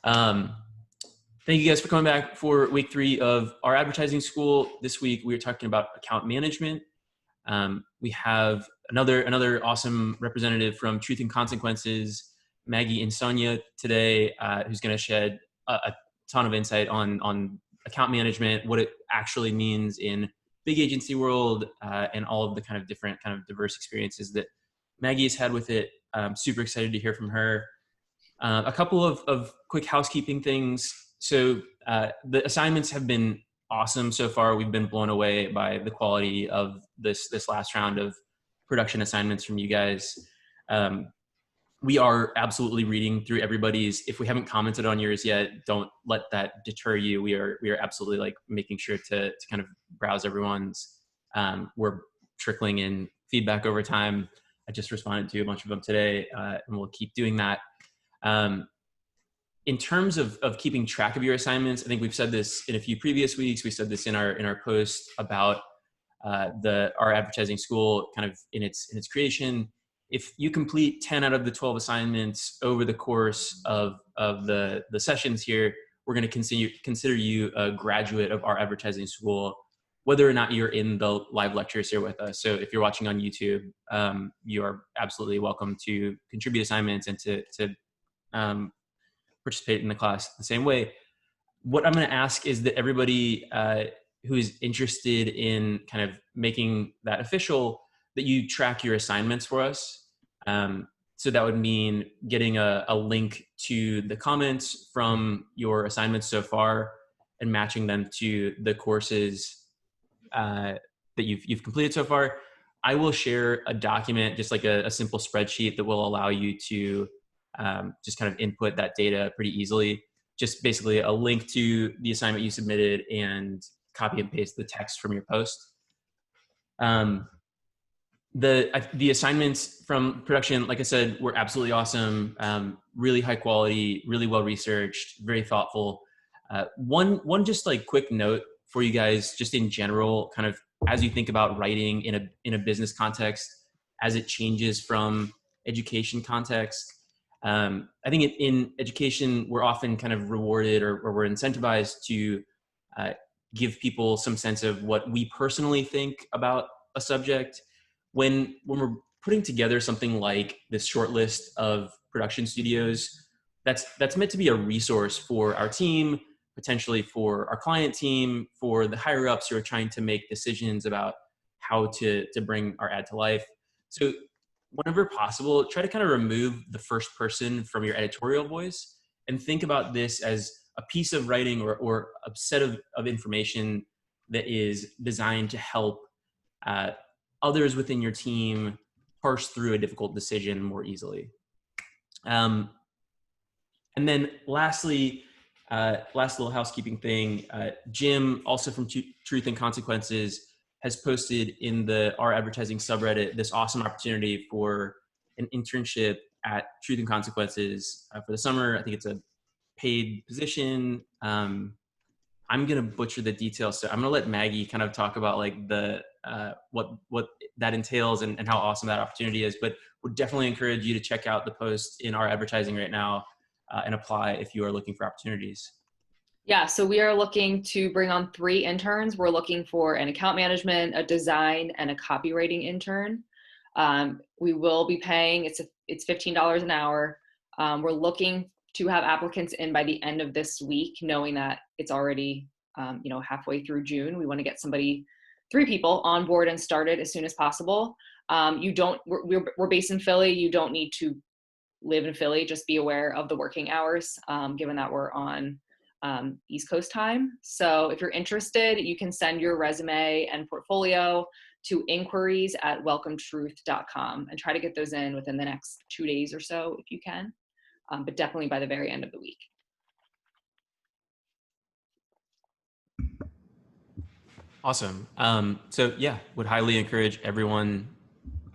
Um, Thank you guys for coming back for week 3 of our advertising school. This week we are talking about account management. We have another awesome representative from Truth and Consequences, Maggie Insogna, today, who's going to shed a ton of insight on account management, what it actually means in big agency world, and all of the kind of different kind of diverse experiences that Maggie has had with it. I'm super excited to hear from her. A couple of quick housekeeping things. So the assignments have been awesome so far. We've been blown away by the quality of this last round of production assignments from you guys. We are absolutely reading through everybody's. If we haven't commented on yours yet, don't let that deter you. We are absolutely like making sure to kind of browse everyone's. We're trickling in feedback over time. I just responded to a bunch of them today, and we'll keep doing that. In terms of keeping track of your assignments, I think we've said this in a few previous weeks. We said this in our post about our advertising school kind of in its creation. If you complete 10 out of the 12 assignments over the course of the sessions here, we're going to consider you a graduate of our advertising school, whether or not you're in the live lectures here with us. So if you're watching on YouTube, you are absolutely welcome to contribute assignments and to participate in the class the same way. What I'm going to ask is that everybody who is interested in kind of making that official, that you track your assignments for us. So that would mean getting a link to the comments from your assignments so far and matching them to the courses that you've completed so far. I will share a document, just like a simple spreadsheet that will allow you to just kind of input that data pretty easily. Just basically a link to the assignment you submitted and copy and paste the text from your post. The assignments from production, like I said, were absolutely awesome. Really high quality, really well researched, very thoughtful. One just like quick note for you guys, just in general, kind of as you think about writing in a business context, as it changes from education context. I think in education, we're often kind of rewarded or we're incentivized to give people some sense of what we personally think about a subject. When we're putting together something like this short list of production studios, that's meant to be a resource for our team, potentially for our client team, for the higher ups who are trying to make decisions about how to bring our ad to life. So whenever possible, try to kind of remove the first person from your editorial voice and think about this as a piece of writing or a set of information that is designed to help others within your team parse through a difficult decision more easily. And then lastly, last little housekeeping thing, Jim, also from Truth and Consequences, has posted in our advertising subreddit this awesome opportunity for an internship at Truth and Consequences for the summer. I think it's a paid position. I'm going to butcher the details, so I'm going to let Maggie kind of talk about like the what that entails and how awesome that opportunity is. But would definitely encourage you to check out the post in our advertising right now and apply if you are looking for opportunities. Yeah, so we are looking to bring on 3 interns. We're looking for an account management, a design, and a copywriting intern. We will be paying, it's $15 an hour. We're looking to have applicants in by the end of this week, knowing that it's already halfway through June. We want to get 3 people on board and started as soon as possible. We're based in Philly. You don't need to live in Philly. Just be aware of the working hours, given that we're on East Coast time. So if you're interested, you can send your resume and portfolio to inquiries@welcometruth.com and try to get those in within the next 2 days or so if you can, but definitely by the very end of the week. Awesome. So yeah, would highly encourage everyone,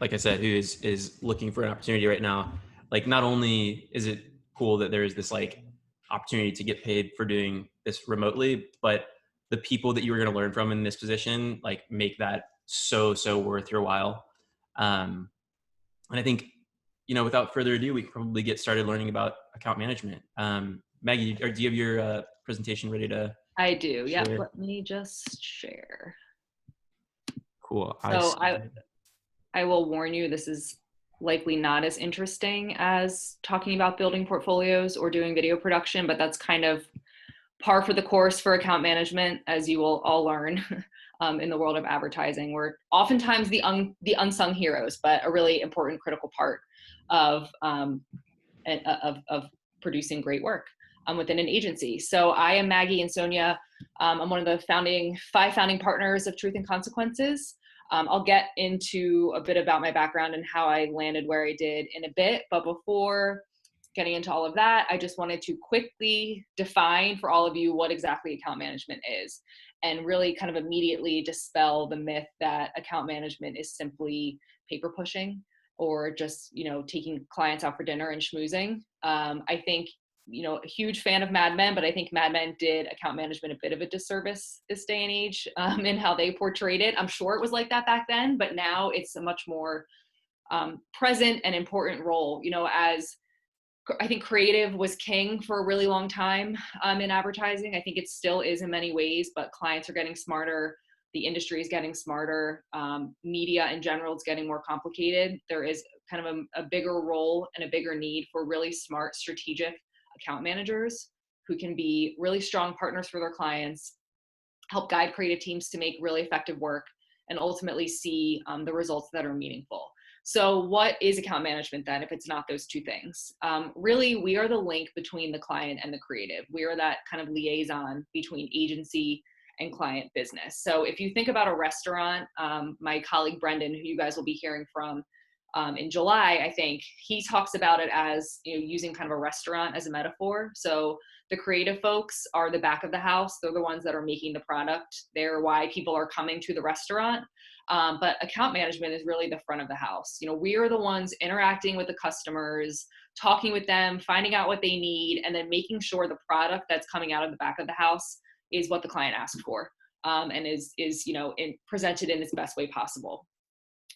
like I said, who is looking for an opportunity right now. Like, not only is it cool that there is this like opportunity to get paid for doing this remotely, but the people that you are going to learn from in this position, like, make that so worth your while. And I think, without further ado, we can probably get started learning about account management. Maggie, or do you have your presentation ready to I do. Yep. share? Let me just share. Cool. So I will warn you, this is likely not as interesting as talking about building portfolios or doing video production, but that's kind of par for the course for account management, as you will all learn in the world of advertising. We're oftentimes the unsung heroes, but a really important, critical part of of producing great work within an agency. So I am Maggie Insogna. I'm one of the five founding partners of Truth and Consequences. I'll get into a bit about my background and how I landed where I did in a bit. But before getting into all of that, I just wanted to quickly define for all of you what exactly account management is, and really kind of immediately dispel the myth that account management is simply paper pushing or just, taking clients out for dinner and schmoozing. I think, a huge fan of Mad Men, but I think Mad Men did account management a bit of a disservice this day and age in how they portrayed it. I'm sure it was like that back then, but now it's a much more present and important role. As I think creative was king for a really long time in advertising. I think it still is in many ways, but clients are getting smarter. The industry is getting smarter. Media in general is getting more complicated. There is kind of a bigger role and a bigger need for really smart, strategic account managers who can be really strong partners for their clients, help guide creative teams to make really effective work, and ultimately see the results that are meaningful. So what is account management then, if it's not those two things? Really, we are the link between the client and the creative. We are that kind of liaison between agency and client business. So if you think about a restaurant, my colleague Brendan, who you guys will be hearing from in July, I think, he talks about it as, using kind of a restaurant as a metaphor. So the creative folks are the back of the house. They're the ones that are making the product. They're why people are coming to the restaurant. But account management is really the front of the house. We are the ones interacting with the customers, talking with them, finding out what they need, and then making sure the product that's coming out of the back of the house is what the client asked for, and is presented in its best way possible.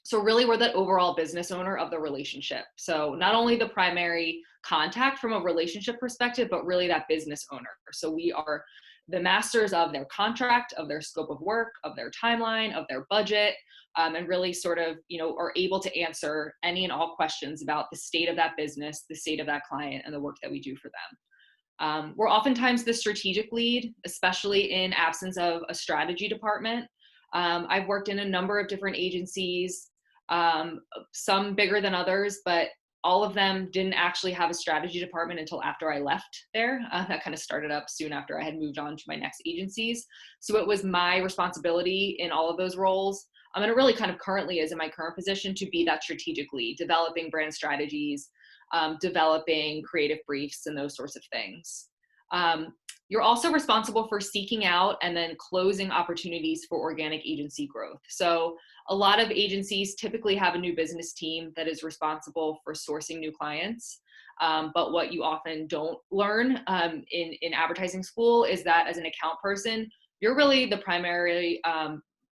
So really, we're the overall business owner of the relationship. So not only the primary contact from a relationship perspective, but really that business owner. So we are the masters of their contract, of their scope of work, of their timeline, of their budget, and really sort of, are able to answer any and all questions about the state of that business, the state of that client, and the work that we do for them. We're oftentimes the strategic lead, especially in absence of a strategy department. I've worked in a number of different agencies, some bigger than others, but all of them didn't actually have a strategy department until after I left there. That kind of started up soon after I had moved on to my next agencies. So it was my responsibility in all of those roles, and it really kind of currently is in my current position, to be that strategic lead, developing brand strategies, developing creative briefs, and those sorts of things. You're also responsible for seeking out and then closing opportunities for organic agency growth. So a lot of agencies typically have a new business team that is responsible for sourcing new clients. But what you often don't learn in advertising school is that as an account person, you're really the primary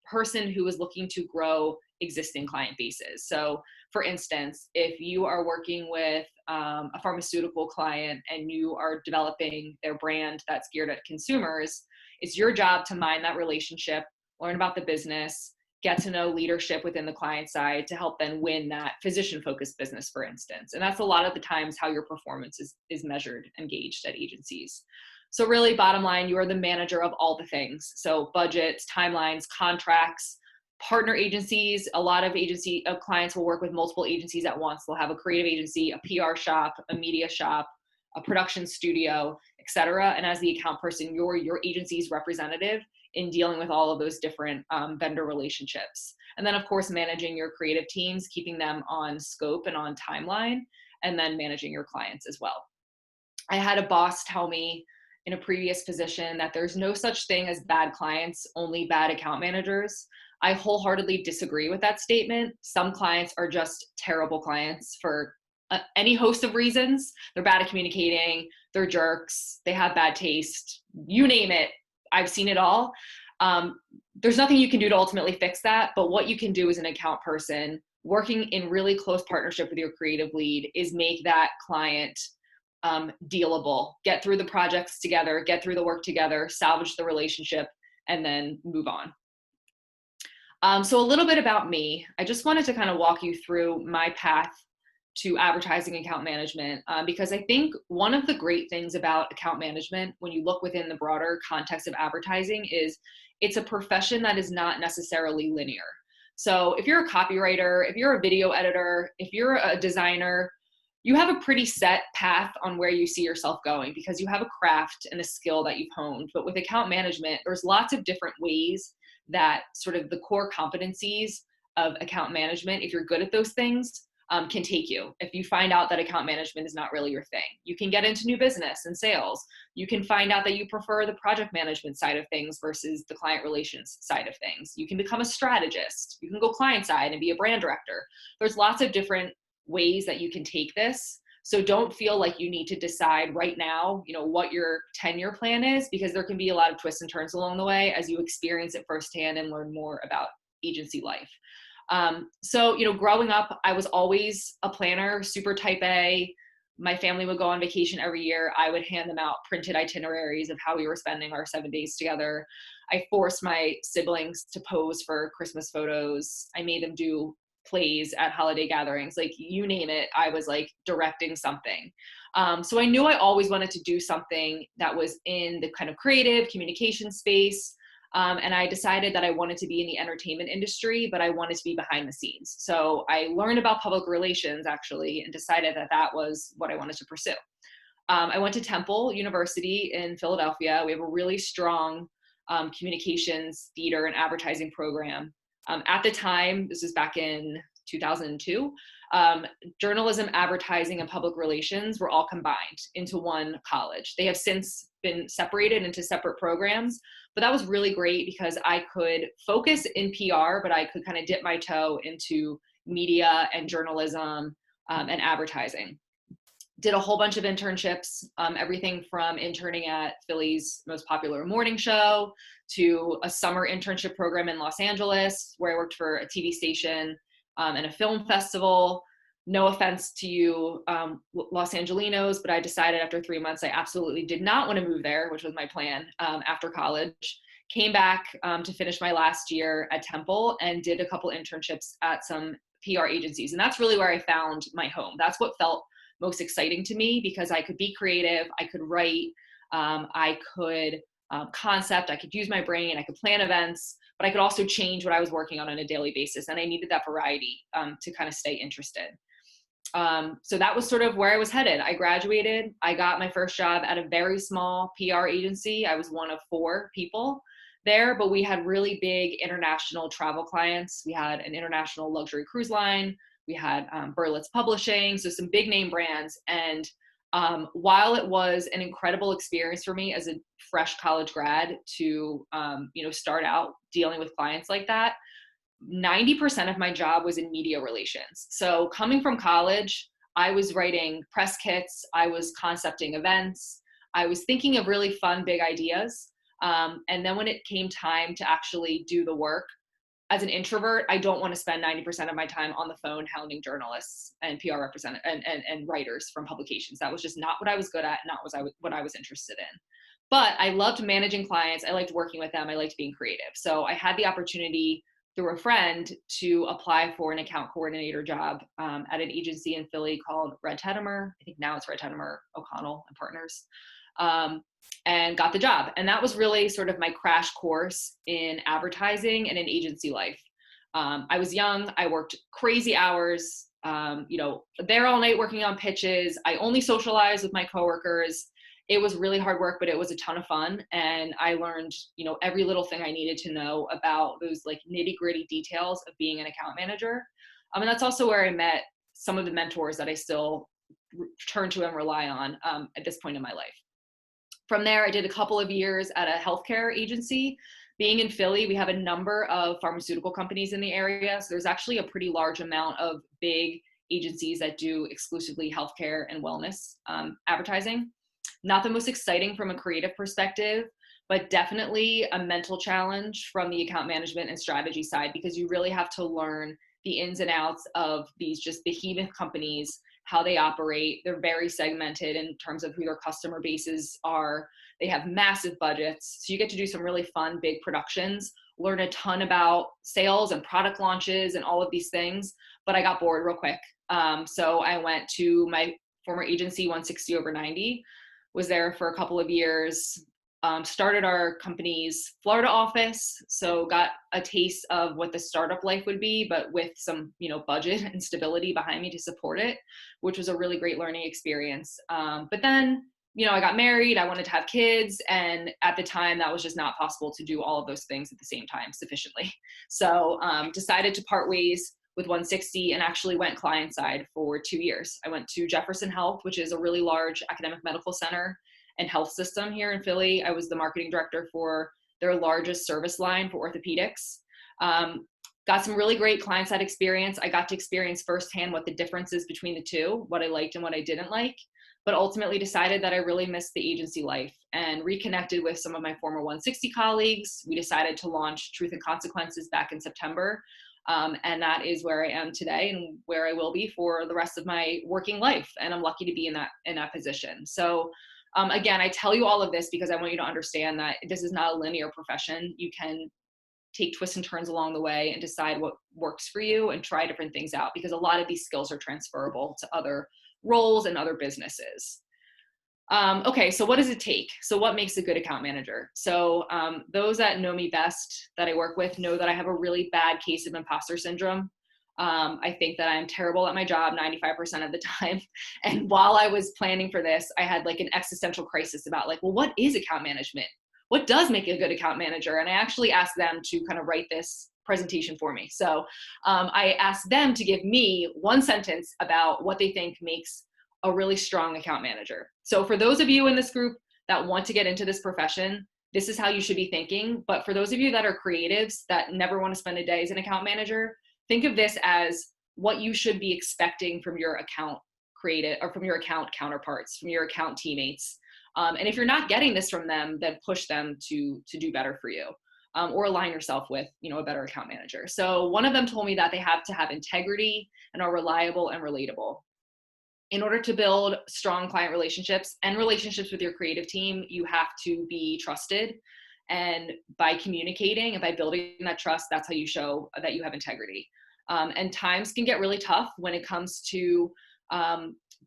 person who is looking to grow existing client bases. So for instance, if you are working with a pharmaceutical client and you are developing their brand that's geared at consumers, it's your job to mine that relationship, learn about the business, get to know leadership within the client side to help then win that physician-focused business, for instance. And that's a lot of the times how your performance is measured and gauged at agencies. So really, bottom line, you are the manager of all the things. So budgets, timelines, contracts, partner agencies. A lot of clients will work with multiple agencies at once. They'll have a creative agency, a PR shop, a media shop, a production studio, et cetera. And as the account person, you're your agency's representative in dealing with all of those different vendor relationships. And then, of course, managing your creative teams, keeping them on scope and on timeline, and then managing your clients as well. I had a boss tell me in a previous position that there's no such thing as bad clients, only bad account managers. I wholeheartedly disagree with that statement. Some clients are just terrible clients for any host of reasons. They're bad at communicating, they're jerks, they have bad taste, you name it. I've seen it all. There's nothing you can do to ultimately fix that, but what you can do as an account person, working in really close partnership with your creative lead, is make that client dealable. Get through the projects together, get through the work together, salvage the relationship, and then move on. So a little bit about me. I just wanted to kind of walk you through my path to advertising account management, because I think one of the great things about account management, when you look within the broader context of advertising, is it's a profession that is not necessarily linear. So if you're a copywriter, if you're a video editor, if you're a designer, you have a pretty set path on where you see yourself going because you have a craft and a skill that you've honed. But with account management, there's lots of different ways that sort of the core competencies of account management, if you're good at those things, can take you. If you find out that account management is not really your thing, you can get into new business and sales. You can find out that you prefer the project management side of things versus the client relations side of things. You can become a strategist. You can go client side and be a brand director. There's lots of different ways that you can take this. So don't feel like you need to decide right now, what your 10-year plan is, because there can be a lot of twists and turns along the way as you experience it firsthand and learn more about agency life. So growing up, I was always a planner, super type A. My family would go on vacation every year. I would hand them out printed itineraries of how we were spending our 7 days together. I forced my siblings to pose for Christmas photos. I made them do plays at holiday gatherings, like you name it, I was like directing something. So I knew I always wanted to do something that was in the kind of creative communication space. And I decided that I wanted to be in the entertainment industry, but I wanted to be behind the scenes. So I learned about public relations actually, and decided that that was what I wanted to pursue. I went to Temple University in Philadelphia. We have a really strong communications, theater, and advertising program. At the time, this is back in 2002, journalism, advertising, and public relations were all combined into one college. They have since been separated into separate programs, but that was really great because I could focus in PR, but I could kind of dip my toe into media and journalism and advertising. Did a whole bunch of internships, everything from interning at Philly's most popular morning show to a summer internship program in Los Angeles, where I worked for a TV station and a film festival. No offense to you, Los Angelinos, but I decided after 3 months I absolutely did not want to move there, which was my plan after college. Came back to finish my last year at Temple and did a couple internships at some PR agencies. And that's really where I found my home. That's what felt most exciting to me because I could be creative, I could write, I could concept, I could use my brain, I could plan events, but I could also change what I was working on a daily basis. And I needed that variety to kind of stay interested. So that was sort of where I was headed. I graduated, I got my first job at a very small PR agency. I was one of 4 people there, but we had really big international travel clients. We had an international luxury cruise line. We had Berlitz Publishing, so some big name brands. And while it was an incredible experience for me as a fresh college grad to start out dealing with clients like that, 90% of my job was in media relations. So coming from college, I was writing press kits, I was concepting events, I was thinking of really fun, big ideas. And then when it came time to actually do the work, as an introvert, I don't want to spend 90% of my time on the phone hounding journalists and PR representatives and writers from publications. That was just not what I was good at, not what I was interested in. But I loved managing clients. I liked working with them. I liked being creative. So I had the opportunity through a friend to apply for an account coordinator job at an agency in Philly called Red Teddimer. I think now it's Red Teddimer, O'Connell and Partners. And got the job. And that was really sort of my crash course in advertising and in agency life. I was young, I worked crazy hours, there all night working on pitches. I only socialized with my coworkers. It was really hard work, but it was a ton of fun. And I learned, every little thing I needed to know about those like nitty gritty details of being an account manager. And that's also where I met some of the mentors that I still turn to and rely on at this point in my life. From there, I did a couple of years at a healthcare agency. Being in Philly, we have a number of pharmaceutical companies in the area. So there's actually a pretty large amount of big agencies that do exclusively healthcare and wellness advertising. Not the most exciting from a creative perspective, but definitely a mental challenge from the account management and strategy side, because you really have to learn the ins and outs of these just behemoth companies, how they operate. They're very segmented in terms of who their customer bases are. They have massive budgets. So you get to do some really fun, big productions, learn a ton about sales and product launches and all of these things. But I got bored real quick. So I went to my former agency, 160 over 90, was there for a couple of years, started our company's Florida office. So got a taste of what the startup life would be, but with some, budget and stability behind me to support it, which was a really great learning experience. But then, I got married, I wanted to have kids. And at the time that was just not possible to do all of those things at the same time sufficiently. So decided to part ways with 160 and actually went client side for 2 years. I went to Jefferson Health, which is a really large academic medical center and health system here in Philly. I was the marketing director for their largest service line for orthopedics. Got some really great client side experience. I got to experience firsthand what the difference is between the two, what I liked and what I didn't like, but ultimately decided that I really missed the agency life and reconnected with some of my former 160 colleagues. We decided to launch Truth and Consequences back in September. And that is where I am today and where I will be for the rest of my working life. And I'm lucky to be in that position. So again, I tell you all of this because I want you to understand that this is not a linear profession. You can take twists and turns along the way and decide what works for you and try different things out, because a lot of these skills are transferable to other roles and other businesses. Okay, so what does it take? So what makes a good account manager? So those that know me best, that I work with, know that I have a really bad case of imposter syndrome. I think that I'm terrible at my job 95% of the time. And while I was planning for this, I had like an existential crisis about like, well, what is account management? What does make a good account manager? And I actually asked them to kind of write this presentation for me. So I asked them to give me one sentence about what they think makes a really strong account manager. So for those of you in this group that want to get into this profession, this is how you should be thinking. But for those of you that are creatives that never want to spend a day as an account manager, think of this as what you should be expecting from your account creative or from your account counterparts, from your account teammates. And if you're not getting this from them, then push them to do better for you, or align yourself with, a better account manager. So one of them told me that they have to have integrity and are reliable and relatable. In order to build strong client relationships and relationships with your creative team, you have to be trusted. And by communicating and by building that trust, that's how you show that you have integrity. And times can get really tough when it comes to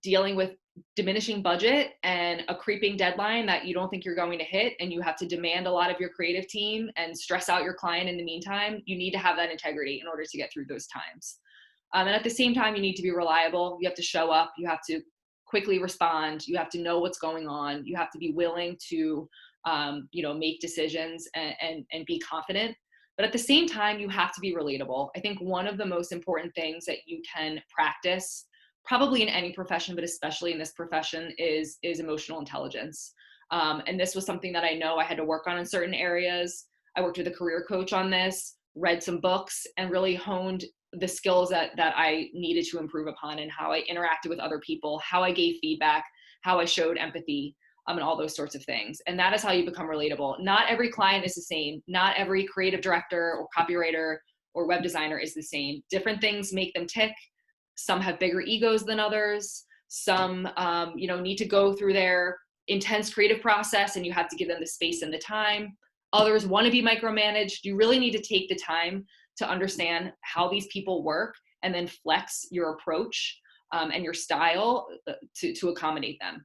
dealing with diminishing budget and a creeping deadline that you don't think you're going to hit, and you have to demand a lot of your creative team and stress out your client in the meantime. You need to have that integrity in order to get through those times. And at the same time, you need to be reliable. You have to show up. You have to quickly respond. You have to know what's going on. You have to be willing to, make decisions and be confident. But at the same time, you have to be relatable. I think one of the most important things that you can practice, probably in any profession, but especially in this profession, is emotional intelligence. And this was something that I know I had to work on in certain areas. I worked with a career coach on this, read some books, and really honed the skills that I needed to improve upon, and how I interacted with other people, how I gave feedback, how I showed empathy, and all those sorts of things. And that is how you become relatable. Not every client is the same. Not every creative director or copywriter or web designer is the same. Different things make them tick. Some have bigger egos than others. Some, need to go through their intense creative process, and you have to give them the space and the time. Others want to be micromanaged. You really need to take the time to understand how these people work and then flex your approach and your style to accommodate them.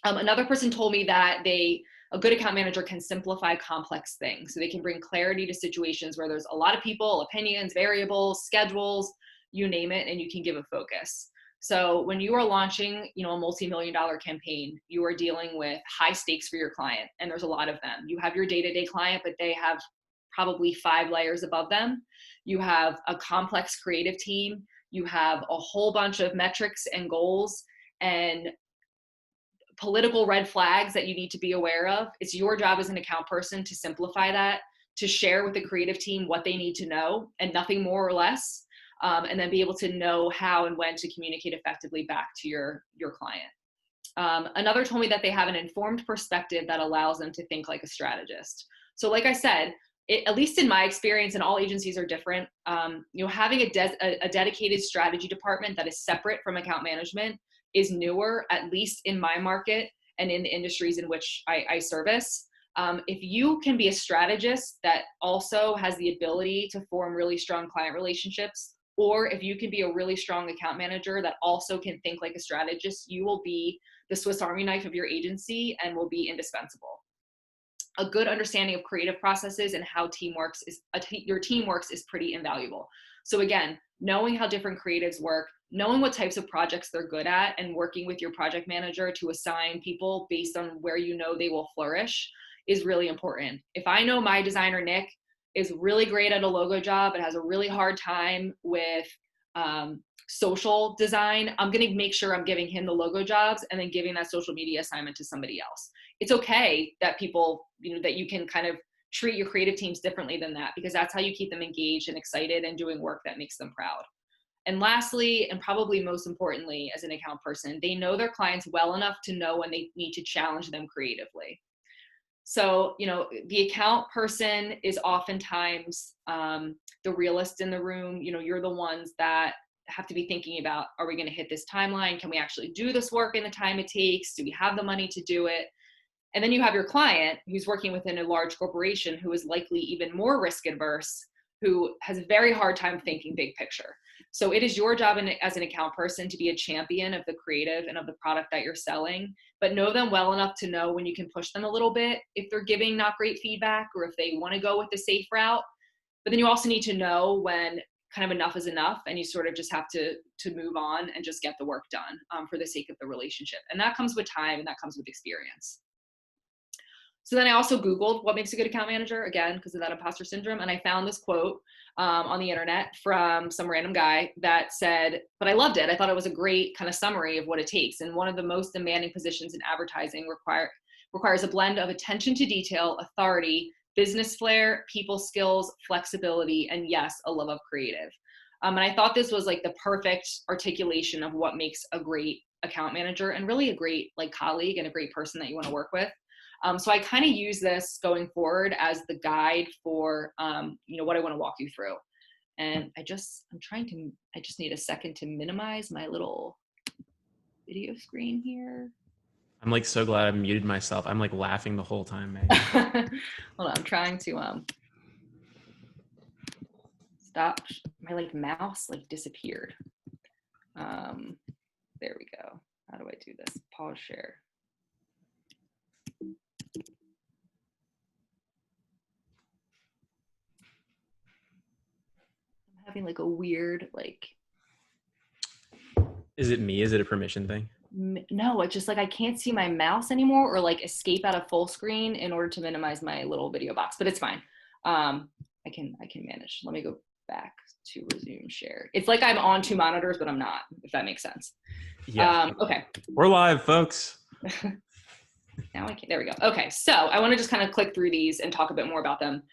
Another person told me that a good account manager can simplify complex things. So they can bring clarity to situations where there's a lot of people, opinions, variables, schedules, you name it, and you can give a focus. So when you are launching, a multi-million-dollar campaign, you are dealing with high stakes for your client, and there's a lot of them. You have your day-to-day client, but they have probably 5 layers above them. You have a complex creative team. You have a whole bunch of metrics and goals and political red flags that you need to be aware of. It's your job as an account person to simplify that, to share with the creative team what they need to know and nothing more or less, and then be able to know how and when to communicate effectively back to your client. Another told me that they have an informed perspective that allows them to think like a strategist. So like I said, at least in my experience, and all agencies are different, having a dedicated strategy department that is separate from account management is newer, at least in my market and in the industries in which I service. If you can be a strategist that also has the ability to form really strong client relationships, or if you can be a really strong account manager that also can think like a strategist, you will be the Swiss Army knife of your agency and will be indispensable. A good understanding of creative processes and how your team works is pretty invaluable. So again, knowing how different creatives work, knowing what types of projects they're good at, and working with your project manager to assign people based on where you know they will flourish is really important. If I know my designer, Nick, is really great at a logo job and has a really hard time with social design, I'm going to make sure I'm giving him the logo jobs and then giving that social media assignment to somebody else. It's okay that people, that you can kind of treat your creative teams differently than that, because that's how you keep them engaged and excited and doing work that makes them proud. And lastly, and probably most importantly, as an account person, they know their clients well enough to know when they need to challenge them creatively. So, the account person is oftentimes the realist in the room. You're the ones that have to be thinking about, are we going to hit this timeline? Can we actually do this work in the time it takes? Do we have the money to do it? And then you have your client who's working within a large corporation who is likely even more risk adverse, who has a very hard time thinking big picture. So it is your job as an account person to be a champion of the creative and of the product that you're selling, but know them well enough to know when you can push them a little bit if they're giving not great feedback or if they want to go with the safe route. But then you also need to know when kind of enough is enough and you sort of just have to move on and just get the work done for the sake of the relationship. And that comes with time and that comes with experience. So then I also Googled what makes a good account manager, again, because of that imposter syndrome. And I found this quote on the internet from some random guy that said, but I loved it. I thought it was a great kind of summary of what it takes. And one of the most demanding positions in advertising requires a blend of attention to detail, authority, business flair, people skills, flexibility, and yes, a love of creative. And I thought this was like the perfect articulation of what makes a great account manager and really a great colleague and a great person that you want to work with. So I kind of use this going forward as the guide for, what I want to walk you through. And I just need a second to minimize my little video screen here. I'm so glad I muted myself. I'm laughing the whole time, Maggie. Hold on, I'm trying to stop. My mouse disappeared. There we go. How do I do this? Pause share. Having a weird Is it me? Is it a permission thing? No, it's just I can't see my mouse anymore or escape out of full screen in order to minimize my little video box, but it's fine. I can manage. Let me go back to resume share. It's I'm on two monitors, but I'm not, if that makes sense. Yeah. Okay. We're live, folks. Now I can, there we go. Okay. So I want to just kind of click through these and talk a bit more about them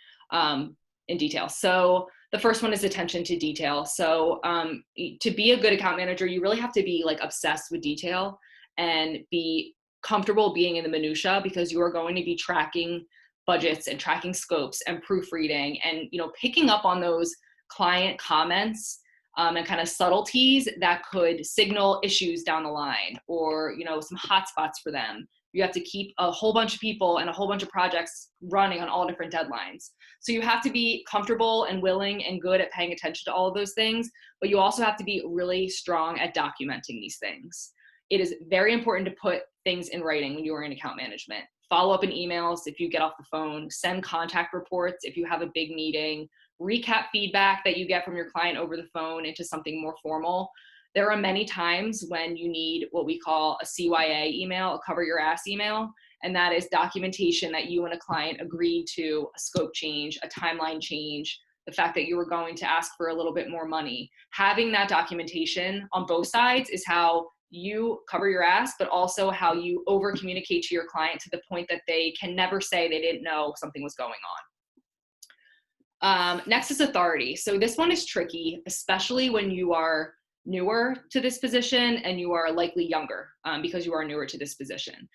in detail. So the first one is attention to detail. So to be a good account manager, you really have to be obsessed with detail and be comfortable being in the minutia, because you are going to be tracking budgets and tracking scopes and proofreading and, picking up on those client comments and kind of subtleties that could signal issues down the line or, some hot spots for them. You have to keep a whole bunch of people and a whole bunch of projects running on all different deadlines. So you have to be comfortable and willing and good at paying attention to all of those things, but you also have to be really strong at documenting these things. It is very important to put things in writing when you are in account management. Follow up in emails if you get off the phone, send contact reports if you have a big meeting, recap feedback that you get from your client over the phone into something more formal. There are many times when you need what we call a CYA email, a cover your ass email, and that is documentation that you and a client agreed to a scope change, a timeline change, the fact that you were going to ask for a little bit more money. Having that documentation on both sides is how you cover your ass, but also how you over communicate to your client to the point that they can never say they didn't know something was going on. Next is authority. So this one is tricky, especially when you are newer to this position and you are likely younger because you are newer to this position.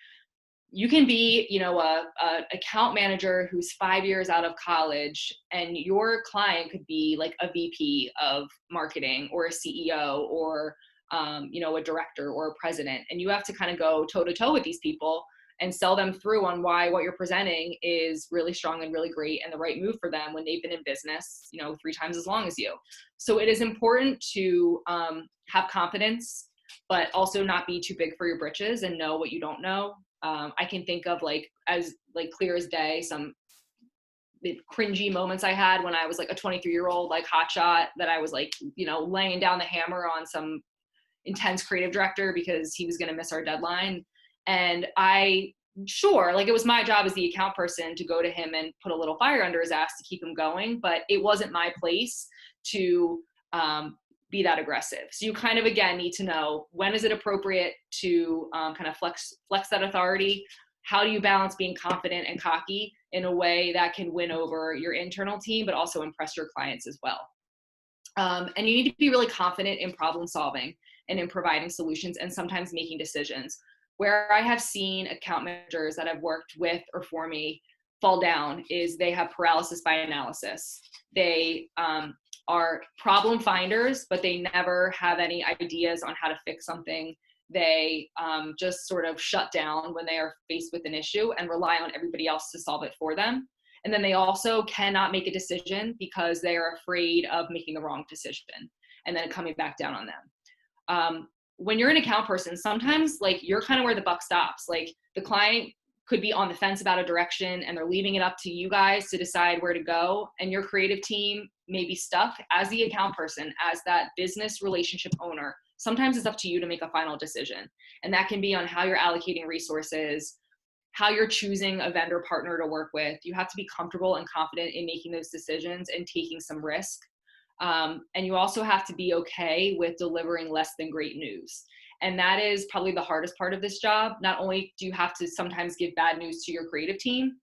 you can be, a account manager who's 5 years out of college, and your client could be like a VP of marketing or a CEO or, a director or a president. And you have to kind of go toe to toe with these people and sell them through on why what you're presenting is really strong and really great and the right move for them when they've been in business, 3 times as long as you. So it is important to have confidence, but also not be too big for your britches and know what you don't know. I can think of as clear as day, some cringy moments I had when I was like a 23-year-old hotshot that I was laying down the hammer on some intense creative director because he was going to miss our deadline. And it was my job as the account person to go to him and put a little fire under his ass to keep him going, but it wasn't my place to be that aggressive. So you kind of, again, need to know, when is it appropriate to kind of flex that authority? How do you balance being confident and cocky in a way that can win over your internal team, but also impress your clients as well? And you need to be really confident in problem solving and in providing solutions and sometimes making decisions. Where I have seen account managers that I've worked with or for me fall down is they have paralysis by analysis. They are problem finders, but they never have any ideas on how to fix something. They just sort of shut down when they are faced with an issue and rely on everybody else to solve it for them. And then they also cannot make a decision because they are afraid of making the wrong decision and then coming back down on them. When you're an account person, sometimes you're kind of where the buck stops. The client could be on the fence about a direction and they're leaving it up to you guys to decide where to go. And your creative team may be stuck as the account person, as that business relationship owner. Sometimes it's up to you to make a final decision. And that can be on how you're allocating resources, how you're choosing a vendor partner to work with. You have to be comfortable and confident in making those decisions and taking some risk. And you also have to be okay with delivering less than great news. And that is probably the hardest part of this job. Not only do you have to sometimes give bad news to your creative team,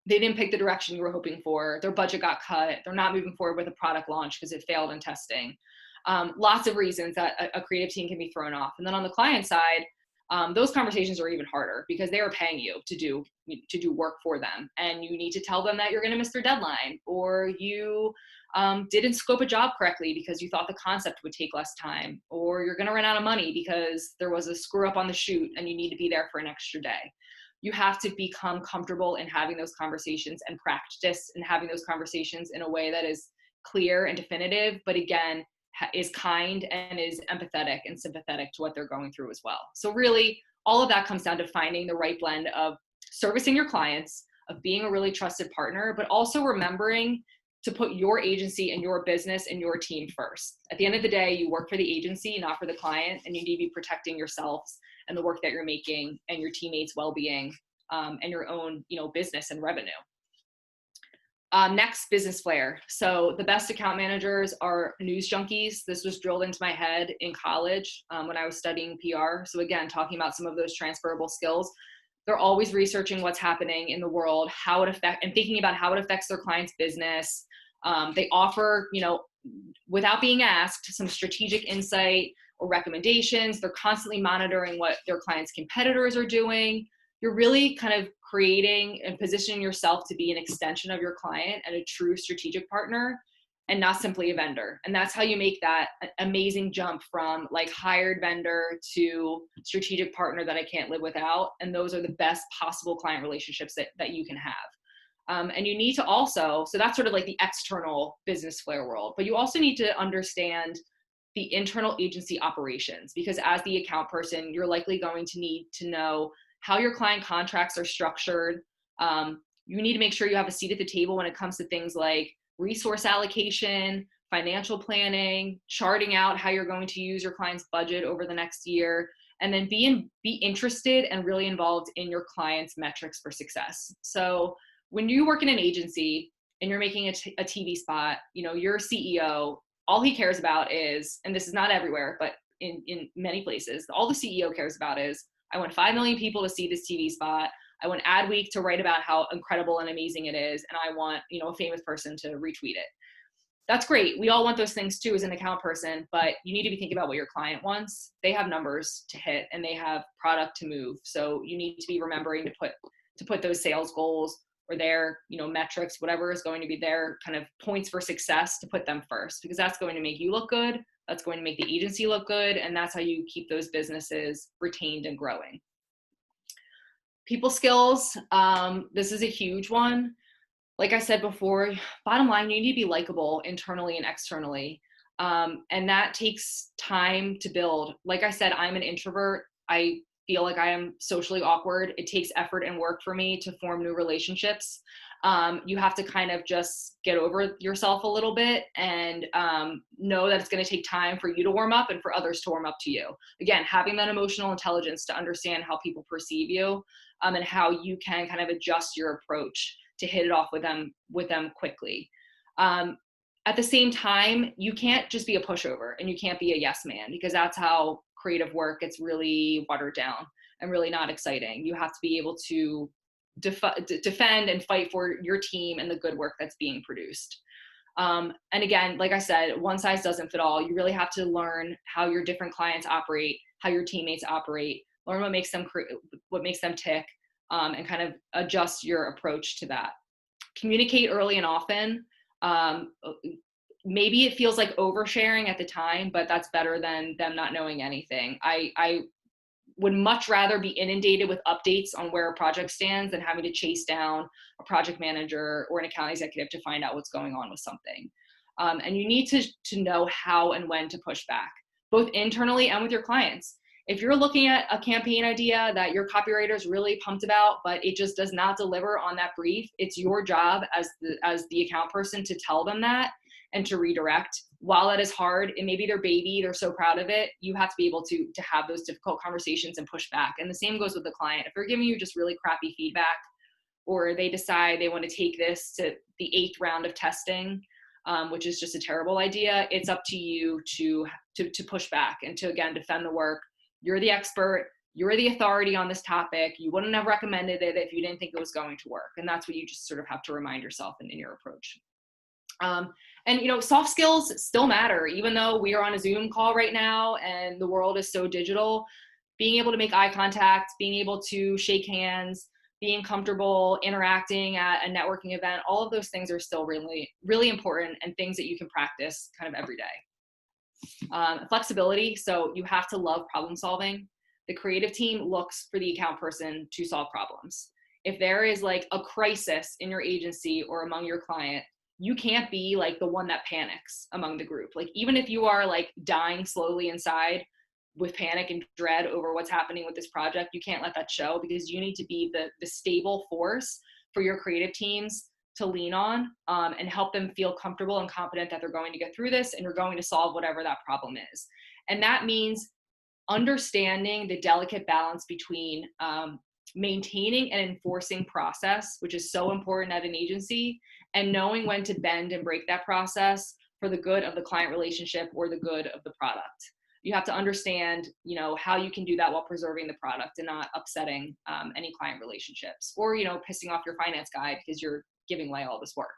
they didn't pick the direction you were hoping for, their budget got cut, they're not moving forward with a product launch because it failed in testing. Lots of reasons that a creative team can be thrown off. And then on the client side, those conversations are even harder because they are paying you to do work for them. And you need to tell them that you're going to miss their deadline, or you didn't scope a job correctly because you thought the concept would take less time, or you're going to run out of money because there was a screw up on the shoot and you need to be there for an extra day. You have to become comfortable in having those conversations and practice in having those conversations in a way that is clear and definitive, but again, is kind and is empathetic and sympathetic to what they're going through as well. So really, all of that comes down to finding the right blend of servicing your clients, of being a really trusted partner, but also remembering to put your agency and your business and your team first. At the end of the day, you work for the agency, not for the client, and you need to be protecting yourselves and the work that you're making and your teammates' well-being and your own, business and revenue. Next, business flair. So the best account managers are news junkies. This was drilled into my head in college when I was studying PR. So again, talking about some of those transferable skills. They're always researching what's happening in the world, how it affects, and thinking about how it affects their client's business. They offer, without being asked, some strategic insight or recommendations. They're constantly monitoring what their clients' competitors are doing. You're really kind of creating and positioning yourself to be an extension of your client and a true strategic partner and not simply a vendor. And that's how you make that amazing jump from hired vendor to strategic partner that I can't live without. And those are the best possible client relationships that you can have. And you need to also, so that's sort of the external business flair world, but you also need to understand the internal agency operations, because as the account person, you're likely going to need to know how your client contracts are structured. You need to make sure you have a seat at the table when it comes to things like resource allocation, financial planning, charting out how you're going to use your client's budget over the next year, and then be interested and really involved in your client's metrics for success. So when you work in an agency and you're making a TV spot, your CEO, all he cares about is, and this is not everywhere, but in many places, all the CEO cares about is, I want 5 million people to see this TV spot. I want Adweek to write about how incredible and amazing it is. And I want, a famous person to retweet it. that's great. We all want those things too as an account person, but you need to be thinking about what your client wants. They have numbers to hit and they have product to move. So you need to be remembering to put those sales goals or their, metrics, whatever is going to be their kind of points for success, to put them first, because that's going to make you look good. That's going to make the agency look good. And that's how you keep those businesses retained and growing. People skills. This is a huge one. Like I said before, bottom line, you need to be likable internally and externally. And that takes time to build. Like I said, I'm an introvert. I feel like I am socially awkward. It takes effort and work for me to form new relationships. You have to kind of just get over yourself a little bit and know that it's going to take time for you to warm up and for others to warm up to you. Again, having that emotional intelligence to understand how people perceive you, and how you can kind of adjust your approach to hit it off with them quickly. At the same time, you can't just be a pushover and you can't be a yes man, because that's how creative work gets really watered down and really not exciting. You have to be able to defend and fight for your team and the good work that's being produced. And again, like I said, one size doesn't fit all. You really have to learn how your different clients operate, how your teammates operate, learn what makes them tick, and kind of adjust your approach to that. Communicate early and often. Maybe it feels like oversharing at the time, but that's better than them not knowing anything. I would much rather be inundated with updates on where a project stands than having to chase down a project manager or an account executive to find out what's going on with something. And you need to know how and when to push back, both internally and with your clients. If you're looking at a campaign idea that your copywriter is really pumped about, but it just does not deliver on that brief, it's your job as the account person to tell them that and to redirect. While that is hard, it may be their baby, they're so proud of it, you have to be able to have those difficult conversations and push back. And the same goes with the client. If they're giving you just really crappy feedback, or they decide they want to take this to the 8th round of testing, which is just a terrible idea, it's up to you to push back and to, again, defend the work. You're the expert. You're the authority on this topic. You wouldn't have recommended it if you didn't think it was going to work. And that's what you just sort of have to remind yourself in your approach. And soft skills still matter, even though we are on a Zoom call right now and the world is so digital. Being able to make eye contact, being able to shake hands, being comfortable interacting at a networking event, all of those things are still really, really important and things that you can practice kind of every day. Flexibility. So you have to love problem solving. The creative team looks for the account person to solve problems. If there is like a crisis in your agency or among your client, you can't be like the one that panics among the group. Like, even if you are like dying slowly inside with panic and dread over what's happening with this project, you can't let that show, because you need to be the stable force for your creative teams to lean on, and help them feel comfortable and confident that they're going to get through this and you're going to solve whatever that problem is. And that means understanding the delicate balance between maintaining and enforcing process, which is so important at an agency, and knowing when to bend and break that process for the good of the client relationship or the good of the product. You have to understand, how you can do that while preserving the product and not upsetting any client relationships, or, pissing off your finance guy because you're giving away all this work.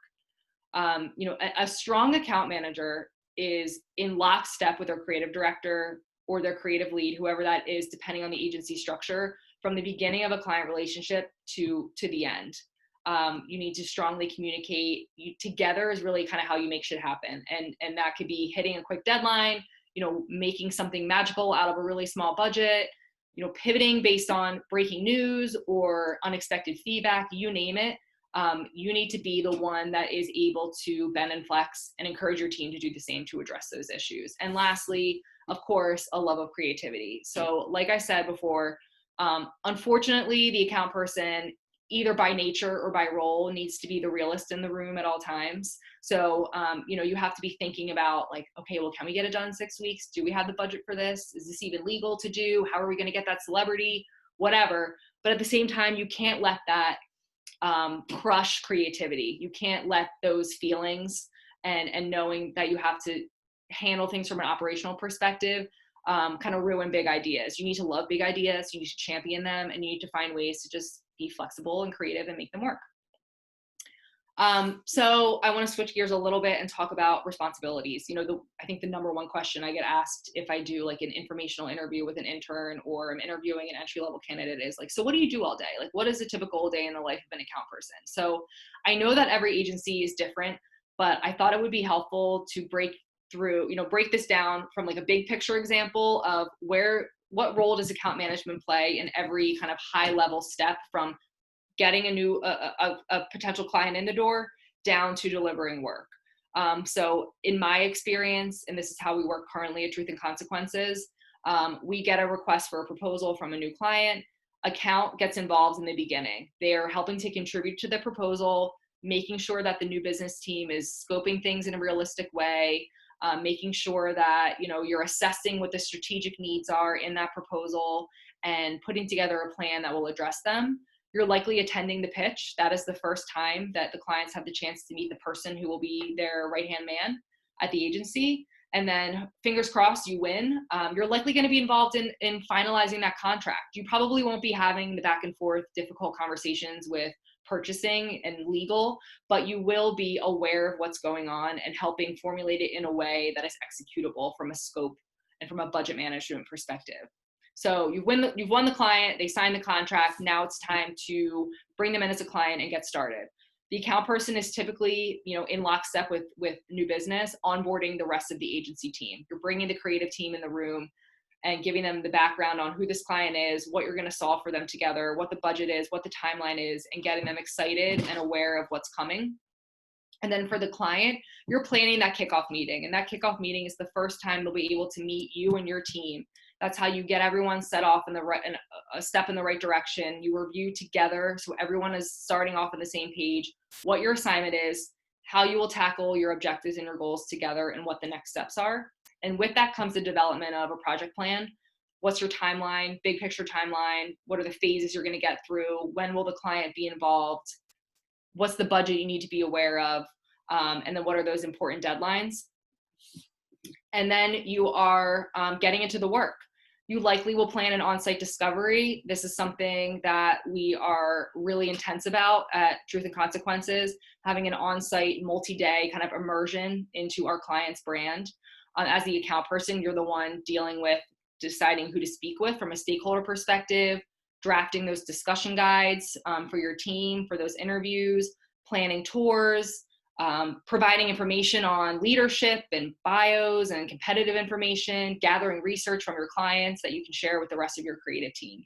A strong account manager is in lockstep with their creative director or their creative lead, whoever that is, depending on the agency structure, from the beginning of a client relationship to the end. You need to strongly communicate. Together is really kind of how you make shit happen. And that could be hitting a quick deadline, making something magical out of a really small budget, pivoting based on breaking news or unexpected feedback, you name it. You need to be the one that is able to bend and flex and encourage your team to do the same to address those issues. And lastly, of course, a love of creativity. So like I said before, unfortunately, the account person, either by nature or by role, needs to be the realist in the room at all times. So, you have to be thinking about like, okay, well, can we get it done in 6 weeks? Do we have the budget for this? Is this even legal to do? How are we going to get that celebrity? Whatever. But at the same time, you can't let that crush creativity. You can't let those feelings and knowing that you have to handle things from an operational perspective kind of ruin big ideas. You need to love big ideas. You need to champion them, and you need to find ways to just be flexible and creative and make them work. So I want to switch gears a little bit and talk about responsibilities. I think the number one question I get asked if I do like an informational interview with an intern or I'm interviewing an entry level candidate is like, so what do you do all day? Like, what is a typical day in the life of an account person? So I know that every agency is different, but I thought it would be helpful to break this down from like a big picture example of what role does account management play in every kind of high level step from getting a potential client in the door down to delivering work. So in my experience, and this is how we work currently at Truth and Consequences, we get a request for a proposal from a new client. Account gets involved in the beginning. They are helping to contribute to the proposal, making sure that the new business team is scoping things in a realistic way, making sure that you're assessing what the strategic needs are in that proposal and putting together a plan that will address them. You're likely attending the pitch. That is the first time that the clients have the chance to meet the person who will be their right-hand man at the agency. And then fingers crossed you win. You're likely going to be involved in finalizing that contract. You probably won't be having the back and forth difficult conversations with purchasing and legal, but you will be aware of what's going on and helping formulate it in a way that is executable from a scope and from a budget management perspective. So you've won the client, they sign the contract. Now it's time to bring them in as a client and get started. The account person is typically, in lockstep with new business, onboarding the rest of the agency team. You're bringing the creative team in the room and giving them the background on who this client is, what you're going to solve for them together, what the budget is, what the timeline is, and getting them excited and aware of what's coming. And then for the client, you're planning that kickoff meeting. And that kickoff meeting is the first time they'll be able to meet you and your team. That's how you get everyone set off in a step in the right direction. You review together so everyone is starting off on the same page, what your assignment is, how you will tackle your objectives and your goals together, and what the next steps are. And with that comes the development of a project plan. What's your timeline, big picture timeline? What are the phases you're going to get through? When will the client be involved? What's the budget you need to be aware of? And then what are those important deadlines? And then you are getting into the work. You likely will plan an on-site discovery. This is something that we are really intense about at Truth and Consequences, having an on-site multi-day kind of immersion into our client's brand. As the account person, you're the one dealing with deciding who to speak with from a stakeholder perspective, drafting those discussion guides for your team, for those interviews, planning tours, providing information on leadership and bios and competitive information, gathering research from your clients that you can share with the rest of your creative team.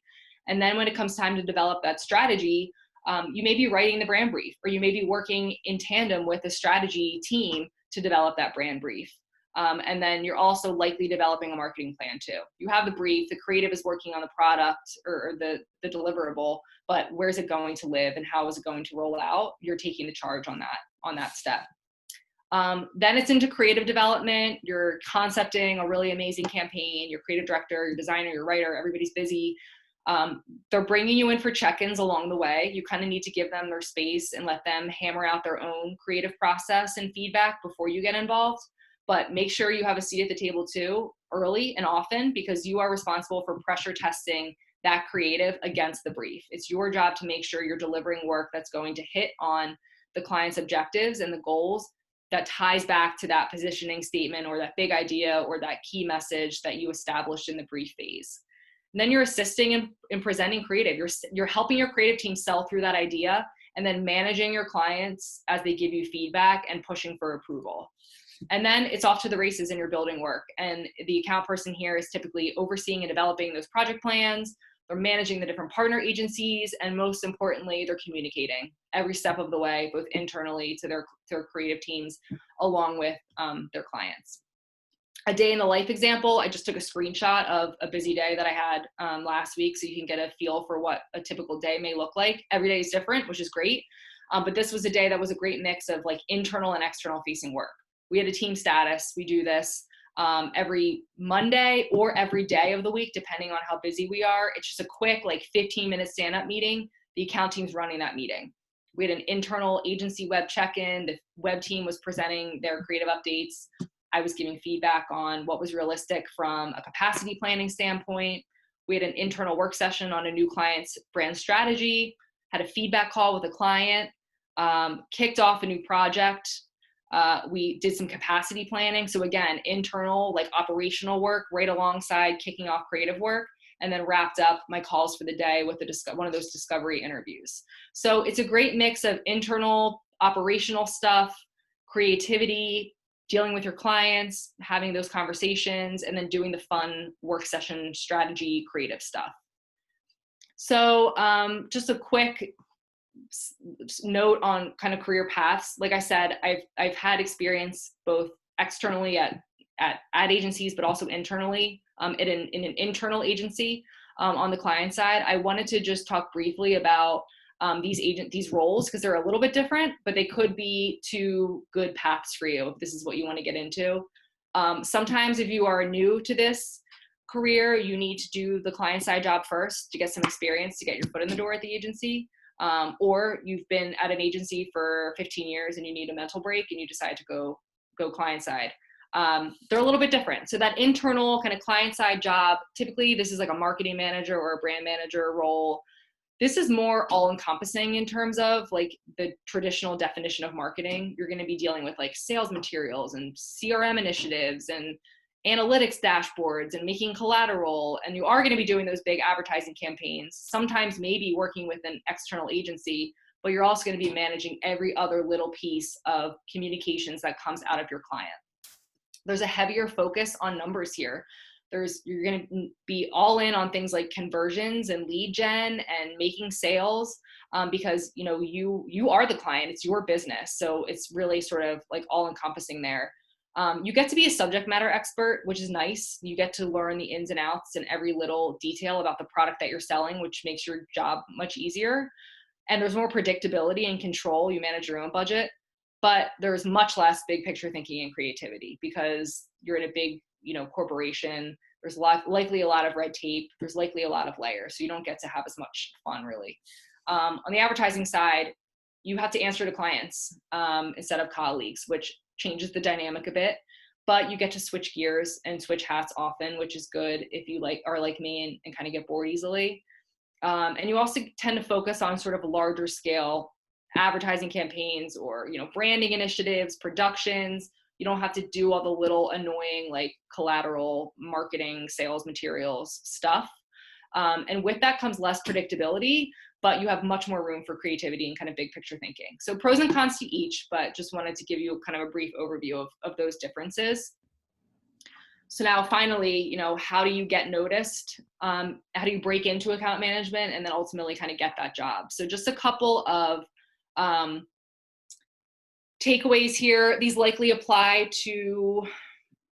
And then when it comes time to develop that strategy, you may be writing the brand brief, or you may be working in tandem with a strategy team to develop that brand brief. And then you're also likely developing a marketing plan too. You have the brief, the creative is working on the product or the deliverable, but where's it going to live and how is it going to roll out? You're taking the charge on that step. Then it's into creative development. You're concepting a really amazing campaign. Your creative director, your designer, your writer, everybody's busy. They're bringing you in for check-ins along the way. You kind of need to give them their space and let them hammer out their own creative process and feedback before you get involved. But make sure you have a seat at the table too, early and often, because you are responsible for pressure testing that creative against the brief. It's your job to make sure you're delivering work that's going to hit on the client's objectives and the goals that ties back to that positioning statement or that big idea or that key message that you established in the brief phase. And then you're assisting in presenting creative. You're helping your creative team sell through that idea and then managing your clients as they give you feedback and pushing for approval. And then it's off to the races in your building work. And the account person here is typically overseeing and developing those project plans. They're managing the different partner agencies. And most importantly, they're communicating every step of the way, both internally to their creative teams, along with their clients. A day in the life example, I just took a screenshot of a busy day that I had last week so you can get a feel for what a typical day may look like. Every day is different, which is great. But this was a day that was a great mix of like internal and external facing work. We had a team status. We do this every Monday or every day of the week, depending on how busy we are. It's just a quick, like 15-minute stand-up meeting. The account team's running that meeting. We had an internal agency web check-in. The web team was presenting their creative updates. I was giving feedback on what was realistic from a capacity planning standpoint. We had an internal work session on a new client's brand strategy, had a feedback call with a client. kicked off a new project. We did some capacity planning. So again, internal, like operational work right alongside kicking off creative work, and then wrapped up my calls for the day with one of those discovery interviews. So it's a great mix of internal operational stuff, creativity, dealing with your clients, having those conversations, and then doing the fun work session strategy, creative stuff. So just a quick note on kind of career paths. Like I said, I've had experience both externally at agencies, but also internally in an internal agency on the client side. I wanted to just talk briefly about these roles, because they're a little bit different, but they could be two good paths for you if this is what you want to get into. Sometimes if you are new to this career, you need to do the client side job first to get some experience, to get your foot in the door at the agency. Or you've been at an agency for 15 years and you need a mental break and you decide to go client side. They're a little bit different. So that internal kind of client side job, typically this is like a marketing manager or a brand manager role. This is more all encompassing in terms of like the traditional definition of marketing. You're going to be dealing with like sales materials and CRM initiatives and analytics dashboards and making collateral. And you are going to be doing those big advertising campaigns, sometimes maybe working with an external agency, but you're also going to be managing every other little piece of communications that comes out of your client. There's a heavier focus on numbers here. You're going to be all in on things like conversions and lead gen and making sales, because you are the client, it's your business. So it's really sort of like all encompassing there. You get to be a subject matter expert, which is nice. You get to learn the ins and outs and every little detail about the product that you're selling, which makes your job much easier. And there's more predictability and control. You manage your own budget, but there's much less big picture thinking and creativity because you're in a big, corporation. There's likely a lot of red tape. There's likely a lot of layers. So you don't get to have as much fun really. On the advertising side, you have to answer to clients instead of colleagues, which changes the dynamic a bit, but you get to switch gears and switch hats often, which is good if you are like me and kind of get bored easily. And you also tend to focus on sort of larger scale advertising campaigns or, branding initiatives, productions. You don't have to do all the little annoying like collateral marketing, sales materials stuff. And with that comes less predictability, but you have much more room for creativity and kind of big picture thinking. So pros and cons to each, but just wanted to give you kind of a brief overview of those differences. So now finally, how do you get noticed? How do you break into account management and then ultimately kind of get that job? So just a couple of takeaways here. These likely apply to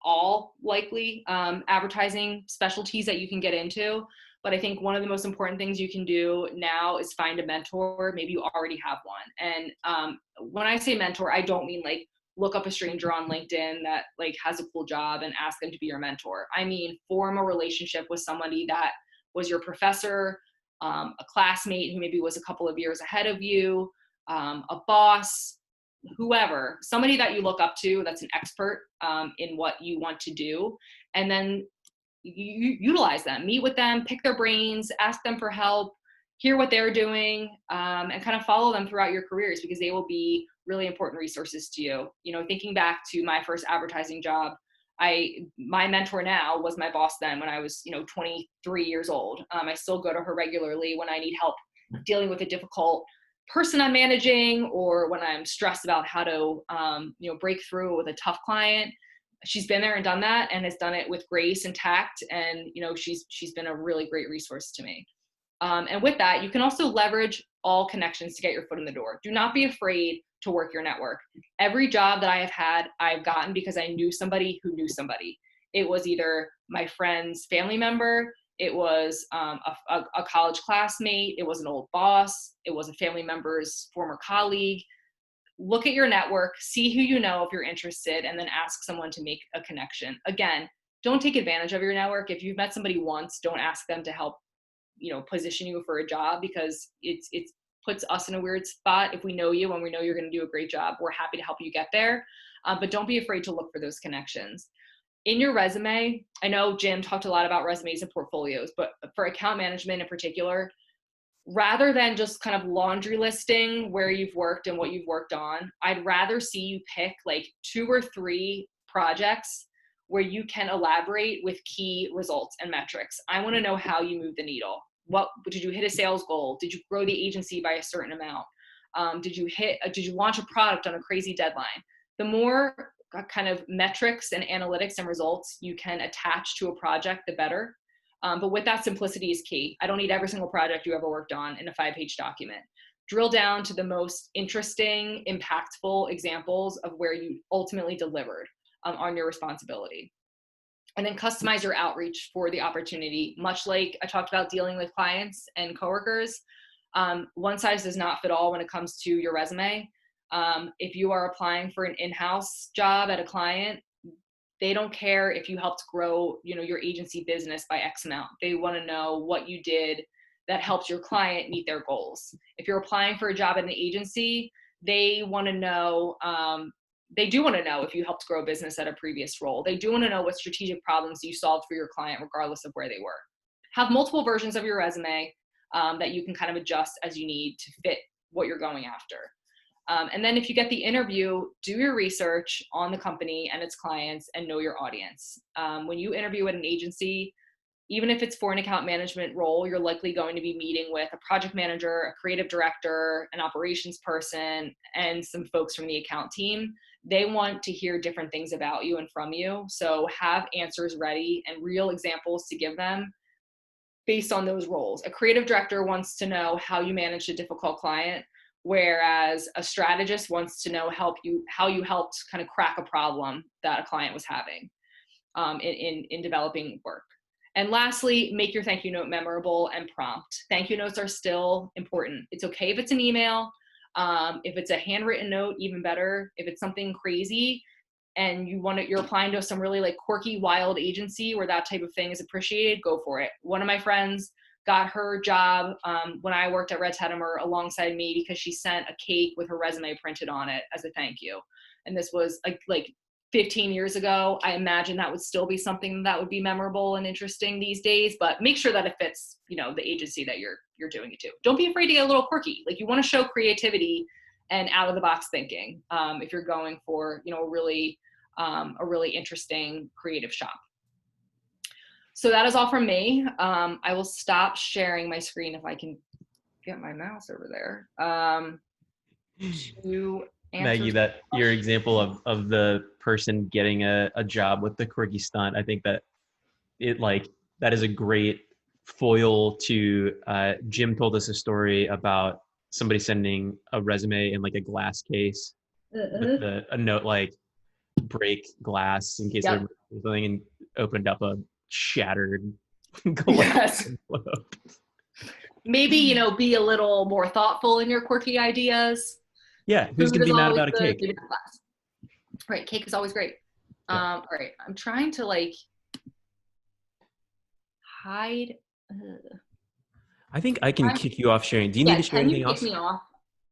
all likely advertising specialties that you can get into. But I think one of the most important things you can do now is find a mentor. Maybe you already have one. And when I say mentor, I don't mean like look up a stranger on LinkedIn that like has a cool job and ask them to be your mentor. I mean, form a relationship with somebody that was your professor, a classmate who maybe was a couple of years ahead of you, a boss, whoever, somebody that you look up to that's an expert in what you want to do. And then you utilize them, meet with them, pick their brains, ask them for help, hear what they're doing, and kind of follow them throughout your careers because they will be really important resources to you. Thinking back to my first advertising job, my mentor now was my boss then when I was, 23 years old. I still go to her regularly when I need help dealing with a difficult person I'm managing or when I'm stressed about how to, break through with a tough client. She's been there and done that and has done it with grace and tact. And, she's been a really great resource to me. And with that, you can also leverage all connections to get your foot in the door. Do not be afraid to work your network. Every job that I have had, I've gotten because I knew somebody who knew somebody. It was either my friend's family member, it was a college classmate, it was an old boss, it was a family member's former colleague. Look at your network, see who you know if you're interested, and then ask someone to make a connection. Again, don't take advantage of your network. If you've met somebody once, don't ask them to help, position you for a job because it puts us in a weird spot. If we know you and we know you're going to do a great job, we're happy to help you get there. But don't be afraid to look for those connections. In your resume, I know Jim talked a lot about resumes and portfolios, but for account management in particular, rather than just kind of laundry listing where you've worked and what you've worked on, I'd rather see you pick like 2 or 3 projects where you can elaborate with key results and metrics. I want to know how you move the needle. What did you hit a sales goal? Did you grow the agency by a certain amount? Did you launch a product on a crazy deadline? The more kind of metrics and analytics and results you can attach to a project, the better. But with that, simplicity is key. I don't need every single project you ever worked on in a 5-page document. Drill down to the most interesting, impactful examples of where you ultimately delivered on your responsibility. And then customize your outreach for the opportunity. Much like I talked about dealing with clients and coworkers, one size does not fit all when it comes to your resume. If you are applying for an in-house job at a client, they don't care if you helped grow, your agency business by X amount. They want to know what you did that helps your client meet their goals. If you're applying for a job at an agency, they want to know, they do want to know if you helped grow a business at a previous role. They do want to know what strategic problems you solved for your client, regardless of where they were. Have multiple versions of your resume that you can kind of adjust as you need to fit what you're going after. And then if you get the interview, do your research on the company and its clients and know your audience. When you interview at an agency, even if it's for an account management role, you're likely going to be meeting with a project manager, a creative director, an operations person, and some folks from the account team. They want to hear different things about you and from you. So have answers ready and real examples to give them based on those roles. A creative director wants to know how you managed a difficult client, whereas a strategist wants to know how you helped kind of crack a problem that a client was having in developing work. And lastly, make your thank you note memorable and prompt. Thank you notes are still important. It's okay if it's an email. If it's a handwritten note, even better. If it's something crazy and you're applying to some really like quirky, wild agency where that type of thing is appreciated, go for it. One of my friends got her job when I worked at Red Tetamer alongside me because she sent a cake with her resume printed on it as a thank you. And this was like 15 years ago. I imagine that would still be something that would be memorable and interesting these days, but make sure that it fits, the agency that you're doing it to. Don't be afraid to get a little quirky. Like, you want to show creativity and out of the box thinking if you're going for, a really interesting creative shop. So that is all from me. I will stop sharing my screen if I can get my mouse over there. Maggie, that your example of the person getting a job with the quirky stunt, I think that that is a great foil to, Jim told us a story about somebody sending a resume in like a glass case with a note like break glass in case there's something, and opened up a shattered glass envelope. Maybe, be a little more thoughtful in your quirky ideas. Yeah, who's going to be mad about a cake? Right, cake is always great. Yeah. All right, I'm trying to hide. I think I can kick you off sharing. Do you need to share anything else? Can you kick me off?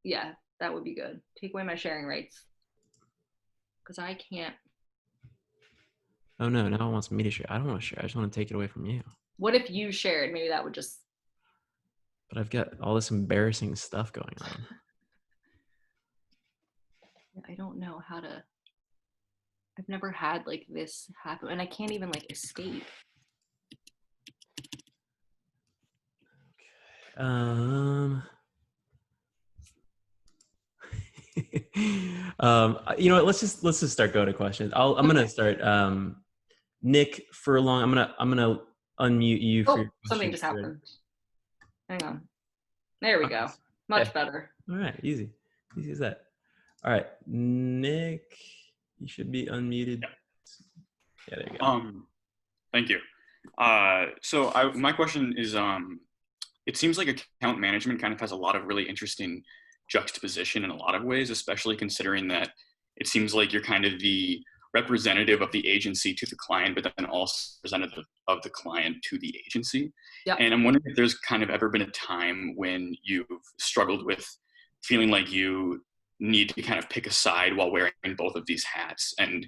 Yeah, that would be good. Take away my sharing rights. Because I can't. Oh no, now it wants me to share. I don't want to share. I just want to take it away from you. What if you shared? Maybe that would just. But I've got all this embarrassing stuff going on. I don't know how to. I've never had this happen, and I can't even escape. You know what? Let's just start going to questions. I'm gonna start. Nick Furlong, I'm gonna unmute you for your question. Something just happened. Hang on. There we go. Much better. All right, easy as that. All right, Nick, you should be unmuted. Yeah, there you go. Thank you. So my question is, it seems like account management kind of has a lot of really interesting juxtaposition in a lot of ways, especially considering that it seems like you're kind of the representative of the agency to the client, but then also representative of the client to the agency. Yep. And I'm wondering if there's kind of ever been a time when you've struggled with feeling like you need to kind of pick a side while wearing both of these hats, and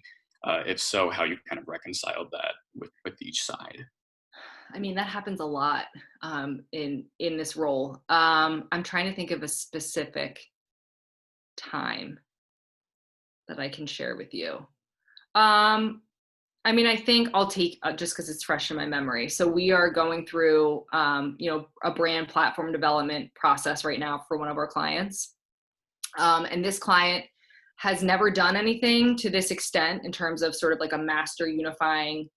if so, how you kind of reconciled that with each side. I mean, that happens a lot in this role. I'm trying to think of a specific time that I can share with you. I mean, I think I'll take just because it's fresh in my memory. So we are going through, a brand platform development process right now for one of our clients. And this client has never done anything to this extent in terms of sort of like a master unifying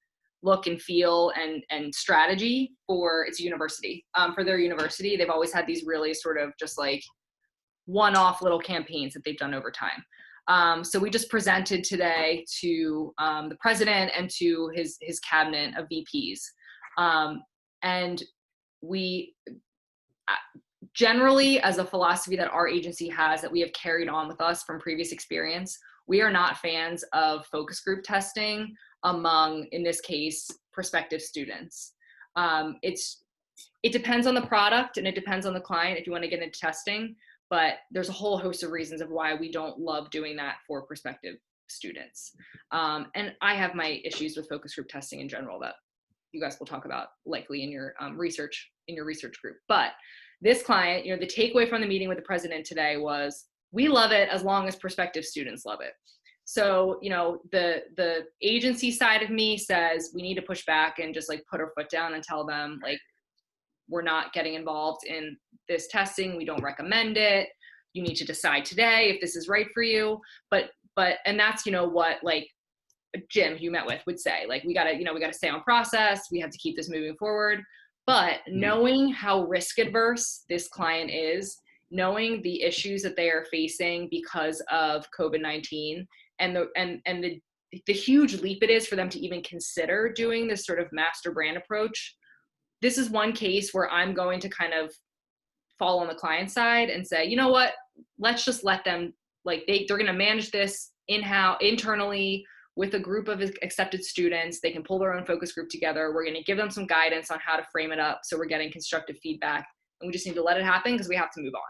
look and feel and strategy for its university. For their university, they've always had these really sort of just like one-off little campaigns that they've done over time. So we just presented today to the president and to his cabinet of VPs. And we generally, as a philosophy that our agency has that we have carried on with us from previous experience, we are not fans of focus group testing among, in this case, prospective students. It depends on the product and it depends on the client if you want to get into testing, but there's a whole host of reasons of why we don't love doing that for prospective students. And I have my issues with focus group testing in general that you guys will talk about likely in your research group. But this client, the takeaway from the meeting with the president today was, we love it as long as prospective students love it. So, the agency side of me says we need to push back and just like put our foot down and tell them like, we're not getting involved in this testing. We don't recommend it. You need to decide today if this is right for you. And that's, what like Jim you met with would say, like, we gotta stay on process. We have to keep this moving forward. But knowing how risk adverse this client is, knowing the issues that they are facing because of COVID-19 and the huge leap it is for them to even consider doing this sort of master brand approach. This is one case where I'm going to kind of fall on the client side and say, you know what, let's just let them, like they're going to manage this internally with a group of accepted students. They can pull their own focus group together. We're going to give them some guidance on how to frame it up so we're getting constructive feedback, and we just need to let it happen because we have to move on.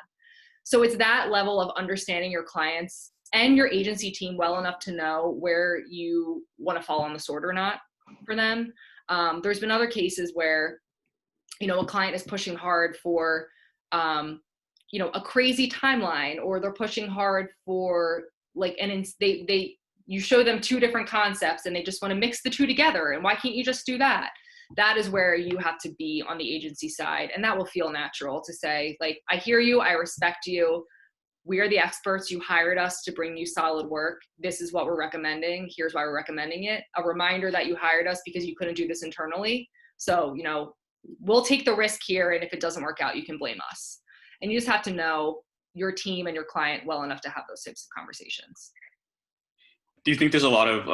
So it's that level of understanding your clients and your agency team well enough to know where you want to fall on the sword or not for them. There's been other cases where, a client is pushing hard for, a crazy timeline, or they're pushing hard for like, you show them two different concepts and they just want to mix the two together. And why can't you just do that? That is where you have to be on the agency side. And that will feel natural to say, like, I hear you, I respect you. We are the experts. You hired us to bring you solid work. This is what we're recommending. Here's why we're recommending it. A reminder that you hired us because you couldn't do this internally. So, we'll take the risk here. And if it doesn't work out, you can blame us. And you just have to know your team and your client well enough to have those types of conversations. Do you think there's a lot of,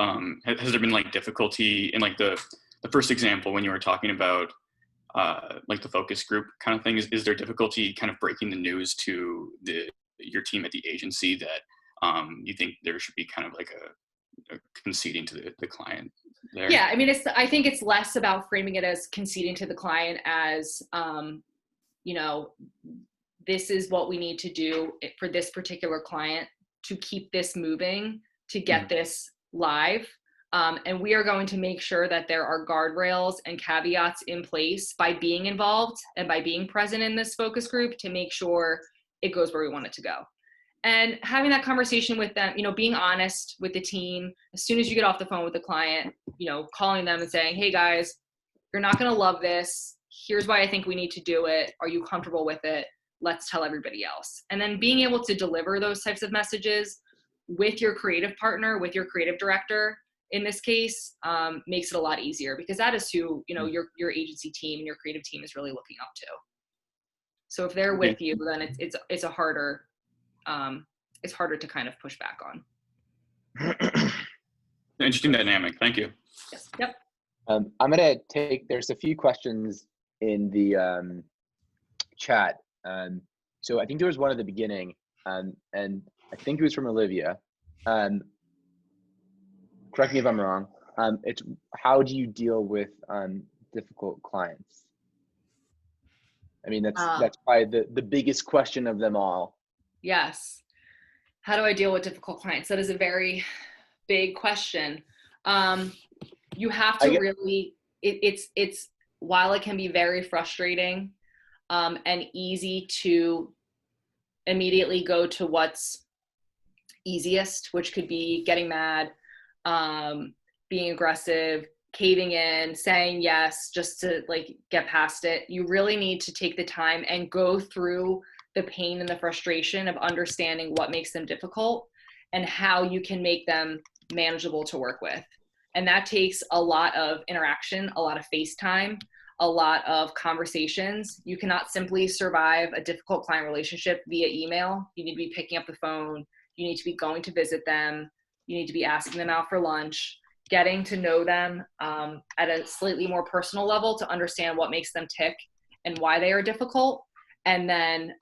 has there been like difficulty in like the first example when you were talking about like the focus group kind of thing? Is there difficulty kind of breaking the news to your team at the agency that you think there should be kind of like a conceding to the client there? Yeah, I mean, I think it's less about framing it as conceding to the client as, this is what we need to do for this particular client to keep this moving, to get this live. And we are going to make sure that there are guardrails and caveats in place by being involved and by being present in this focus group to make sure it goes where we want it to go. And having that conversation with them, being honest with the team, as soon as you get off the phone with the client, calling them and saying, hey guys, you're not going to love this. Here's why I think we need to do it. Are you comfortable with it? Let's tell everybody else. And then being able to deliver those types of messages with your creative partner, with your creative director, in this case, makes it a lot easier, because that is who, your agency team and your creative team is really looking up to. So if they're with you, then it's harder to kind of push back on. Interesting dynamic. Thank you. Yes. Yep. I'm gonna there's a few questions in the chat. So I think there was one at the beginning, and I think it was from Olivia. Correct me if I'm wrong. It's how do you deal with difficult clients? I mean, that's probably the biggest question of them all. Yes. How do I deal with difficult clients? That is a very big question. You have to really, it's while it can be very frustrating and easy to immediately go to what's easiest, which could be getting mad, being aggressive, caving in, saying yes, just to like get past it. You really need to take the time and go through the pain and the frustration of understanding what makes them difficult and how you can make them manageable to work with. And that takes a lot of interaction, a lot of face time, a lot of conversations. You cannot simply survive a difficult client relationship via email. You need to be picking up the phone. You need to be going to visit them. You need to be asking them out for lunch, getting to know them at a slightly more personal level to understand what makes them tick and why they are difficult. And then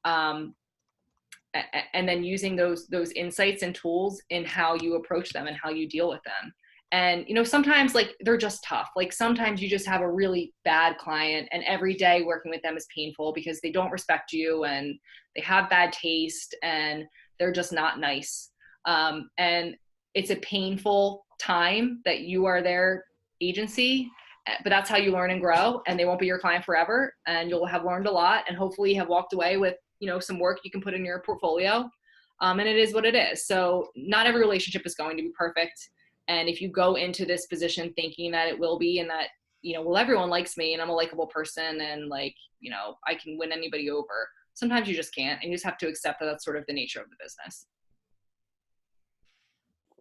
using those insights and tools in how you approach them and how you deal with them. And, you know, sometimes like they're just tough. Like sometimes you just have a really bad client and every day working with them is painful because they don't respect you and they have bad taste and they're just not nice. And it's a painful time that you are their agency, but that's how you learn and grow, and they won't be your client forever. And you'll have learned a lot and hopefully have walked away with, you know, some work you can put in your portfolio. And it is what it is. So not every relationship is going to be perfect. And if you go into this position thinking that it will be, and that, you know, well, everyone likes me and I'm a likable person and like, you know, I can win anybody over. Sometimes you just can't, and you just have to accept that that's sort of the nature of the business.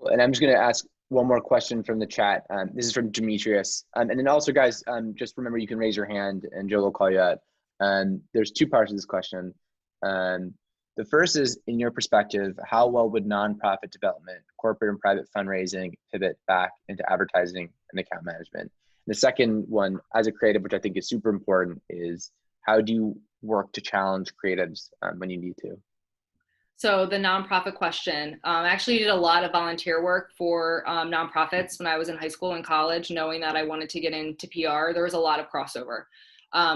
And I'm just going to ask one more question from the chat. This is from Demetrius. And then also, guys, just remember you can raise your hand and Joe will call you out. There's two parts of this question. The first is, in your perspective, how well would nonprofit development, corporate and private fundraising pivot back into advertising and account management? And the second one, as a creative, which I think is super important, is how do you work to challenge creatives when you need to? So the nonprofit question, I actually did a lot of volunteer work for nonprofits when I was in high school and college, knowing that I wanted to get into PR. There was a lot of crossover.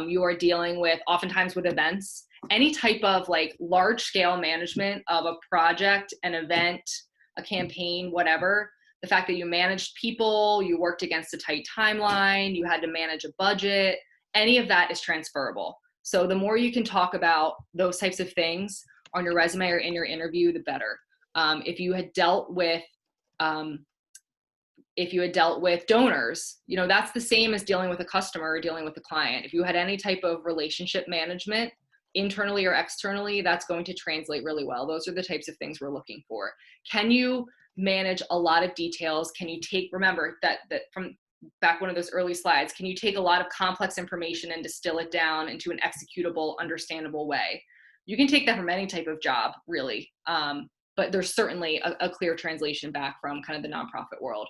You are dealing with, oftentimes with events, any type of like large scale management of a project, an event, a campaign, whatever. The fact that you managed people, you worked against a tight timeline, you had to manage a budget, any of that is transferable. So the more you can talk about those types of things on your resume or in your interview, the better. If you had dealt with donors, you know, that's the same as dealing with a customer or dealing with a client. If you had any type of relationship management, internally or externally, that's going to translate really well. Those are the types of things we're looking for. Can you manage a lot of details? Can you remember that from back one of those early slides, can you take a lot of complex information and distill it down into an executable, understandable way? You can take that from any type of job, really. But there's certainly a clear translation back from kind of the nonprofit world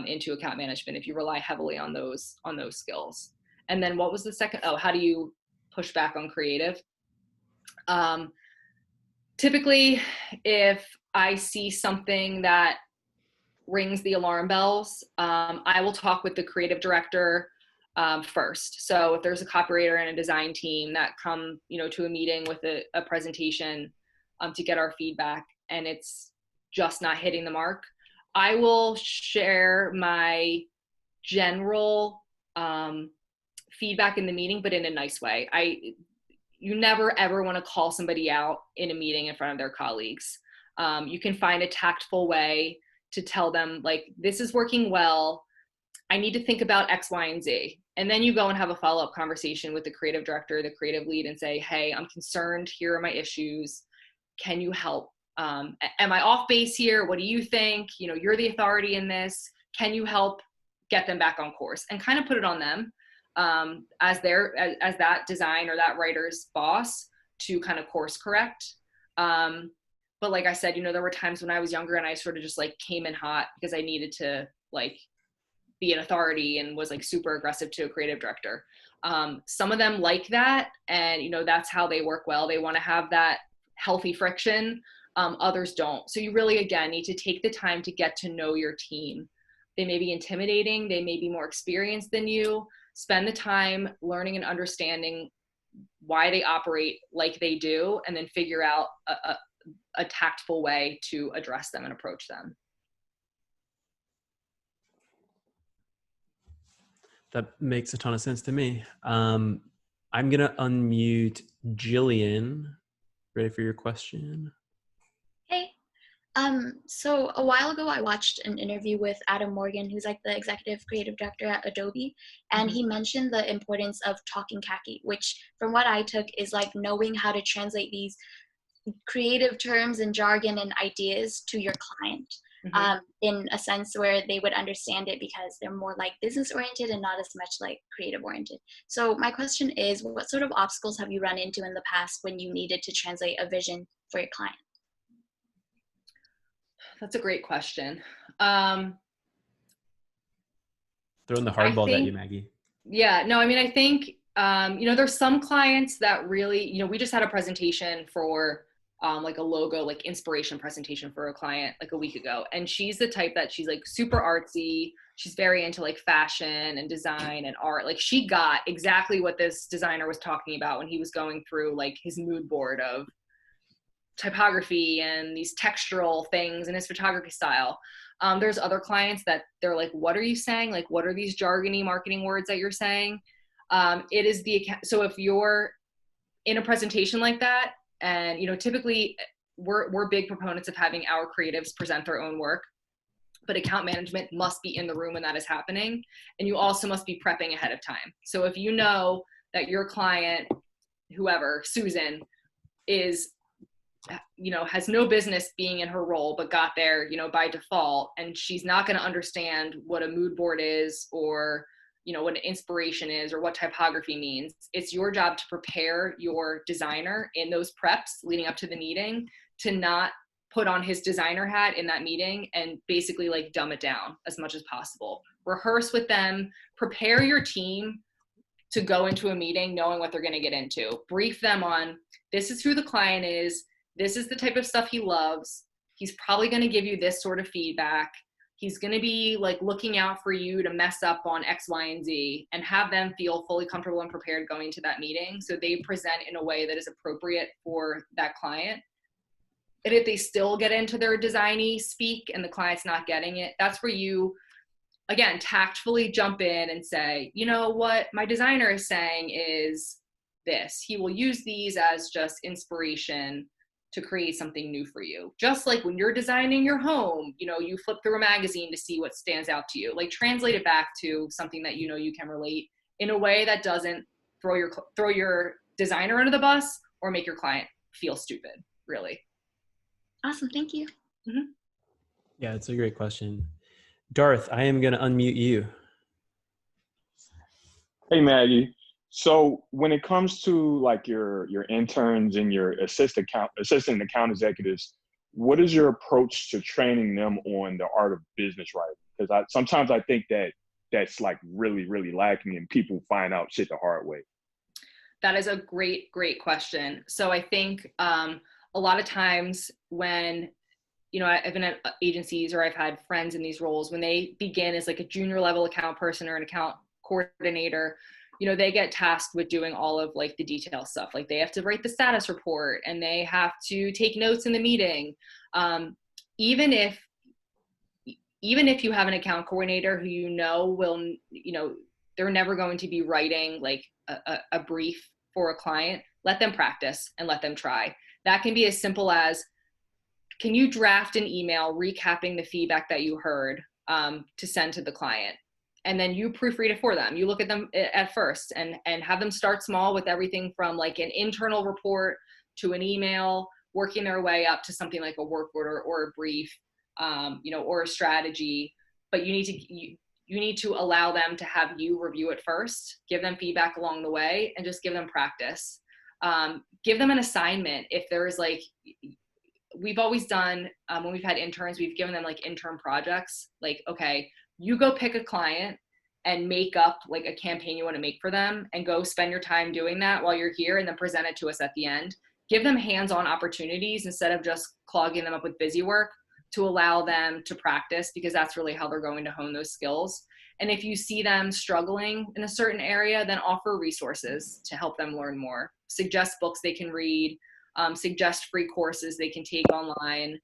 into account management if you rely heavily on those skills. And then what was the second? Oh, how do you push back on creative? Typically, if I see something that rings the alarm bells, I will talk with the creative director first. So if there's a copywriter and a design team that come, you know, to a meeting with a presentation to get our feedback and it's just not hitting the mark, I will share my general feedback in the meeting, but in a nice way. You never ever want to call somebody out in a meeting in front of their colleagues. You can find a tactful way to tell them, like, this is working well. I need to think about X, Y, and Z. And then you go and have a follow-up conversation with the creative director, the creative lead, and say, hey, I'm concerned. Here are my issues. Can you help? Am I off base here? What do you think? You know, you're the authority in this. Can you help get them back on course? And kind of put it on them as that design or that writer's boss to kind of course correct. But like I said, you know, there were times when I was younger and I sort of just like came in hot because I needed to like be an authority and was like super aggressive to a creative director. Some of them like that, and you know, that's how they work well. They want to have that healthy friction. Others don't. So you really, again, need to take the time to get to know your team. They may be intimidating. They may be more experienced than you. Spend the time learning and understanding why they operate like they do, and then figure out a tactful way to address them and approach them. That makes a ton of sense to me. I'm going to unmute Jillian. Ready for your question? Hey, so a while ago, I watched an interview with Adam Morgan, who's like the executive creative director at Adobe, and he mentioned the importance of talking khaki, which from what I took is like knowing how to translate these creative terms and jargon and ideas to your client in a sense where they would understand it because they're more like business oriented and not as much like creative oriented. So my question is, what sort of obstacles have you run into in the past when you needed to translate a vision for your client? That's a great question. Throwing the hardball at you, Maggie. Yeah, no, I mean, I think, you know, there's some clients that really, you know, we just had a presentation for like a logo, like inspiration presentation for a client like a week ago. And she's the type that she's like super artsy. She's very into like fashion and design and art. Like she got exactly what this designer was talking about when he was going through like his mood board of typography and these textural things in his photography style. There's other clients that they're like, what are you saying? Like, what are these jargony marketing words that you're saying? It is so if you're in a presentation like that, and, you know, typically we're big proponents of having our creatives present their own work, but account management must be in the room when that is happening. And you also must be prepping ahead of time. So if you know that your client, whoever, Susan, is, you know, has no business being in her role, but got there, you know, by default, and she's not going to understand what a mood board is, or, you know, what an inspiration is, or what typography means. It's your job to prepare your designer in those preps leading up to the meeting to not put on his designer hat in that meeting and basically like dumb it down as much as possible. Rehearse with them, prepare your team to go into a meeting knowing what they're going to get into. Brief them on, this is who the client is, this is the type of stuff he loves, he's probably going to give you this sort of feedback, he's going to be like looking out for you to mess up on X, Y, and Z, and have them feel fully comfortable and prepared going to that meeting so they present in a way that is appropriate for that client. And if they still get into their designy speak and the client's not getting it, that's where you, again, tactfully jump in and say, you know what my designer is saying is this. He will use these as just inspiration to create something new for you. Just like when you're designing your home, you know, you flip through a magazine to see what stands out to you. Like translate it back to something that you know you can relate in a way that doesn't throw your designer under the bus or make your client feel stupid, really. Awesome, thank you. Yeah, it's a great question. Darth, I am going to unmute you. Hey, Maggie. So when it comes to like your interns and your assistant account executives, what is your approach to training them on the art of business writing? Because sometimes I think that's like really, really lacking and people find out shit the hard way. That is a great, great question. So I think a lot of times when, you know, I've been at agencies or I've had friends in these roles, when they begin as like a junior level account person or an account coordinator, you know, they get tasked with doing all of like the detail stuff. Like they have to write the status report and they have to take notes in the meeting. Even if you have an account coordinator who you know will, you know, they're never going to be writing like a brief for a client, let them practice and let them try. That can be as simple as, can you draft an email recapping the feedback that you heard to send to the client? And then you proofread it for them. You look at them at first and have them start small with everything from like an internal report to an email, working their way up to something like a work order or a brief, you know, or a strategy. But you need to allow them to have you review it first, give them feedback along the way, and just give them practice. Give them an assignment. If there is like, we've always done, when we've had interns, we've given them like intern projects. Like, okay, you go pick a client and make up like a campaign you want to make for them and go spend your time doing that while you're here and then present it to us at the end. Give them hands-on opportunities instead of just clogging them up with busy work, to allow them to practice, because that's really how they're going to hone those skills. And if you see them struggling in a certain area, then offer resources to help them learn more. Suggest books they can read, suggest free courses they can take online.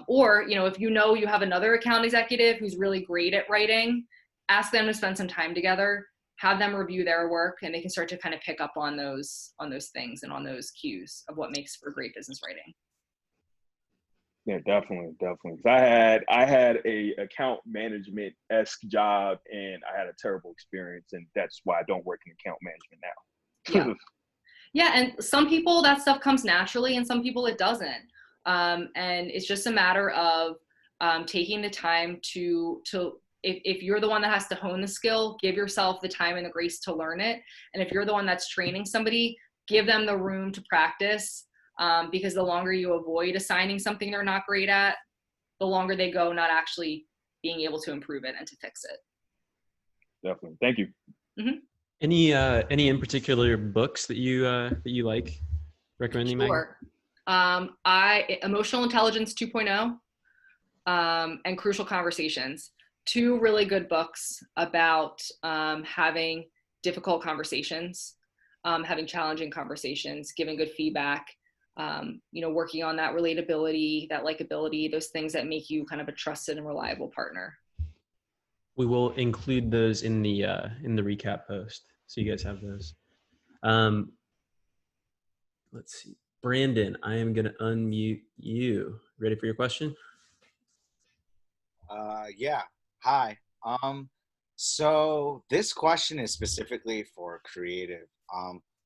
Or, you know, if you know you have another account executive who's really great at writing, ask them to spend some time together, have them review their work, and they can start to kind of pick up on those things and on those cues of what makes for great business writing. Yeah, definitely. 'Cause I had a account management-esque job, and I had a terrible experience, and that's why I don't work in account management now. Yeah. Yeah, and some people that stuff comes naturally, and some people it doesn't. And it's just a matter of taking the time to if you're the one that has to hone the skill, give yourself the time and the grace to learn it. And if you're the one that's training somebody, give them the room to practice. Because the longer you avoid assigning something they're not great at, the longer they go not actually being able to improve it and to fix it. Definitely. Thank you. Mm-hmm. Any in particular books that you like recommending, Maggie? Sure. Emotional Intelligence 2.0 and Crucial Conversations. 2 really good books about having difficult conversations, having challenging conversations, giving good feedback, working on that relatability, that likability, those things that make you kind of a trusted and reliable partner. We will include those in the recap post, so you guys have those. Let's see, Brandon, I am going to unmute you. Ready for your question? Yeah. Hi. So this question is specifically for creative.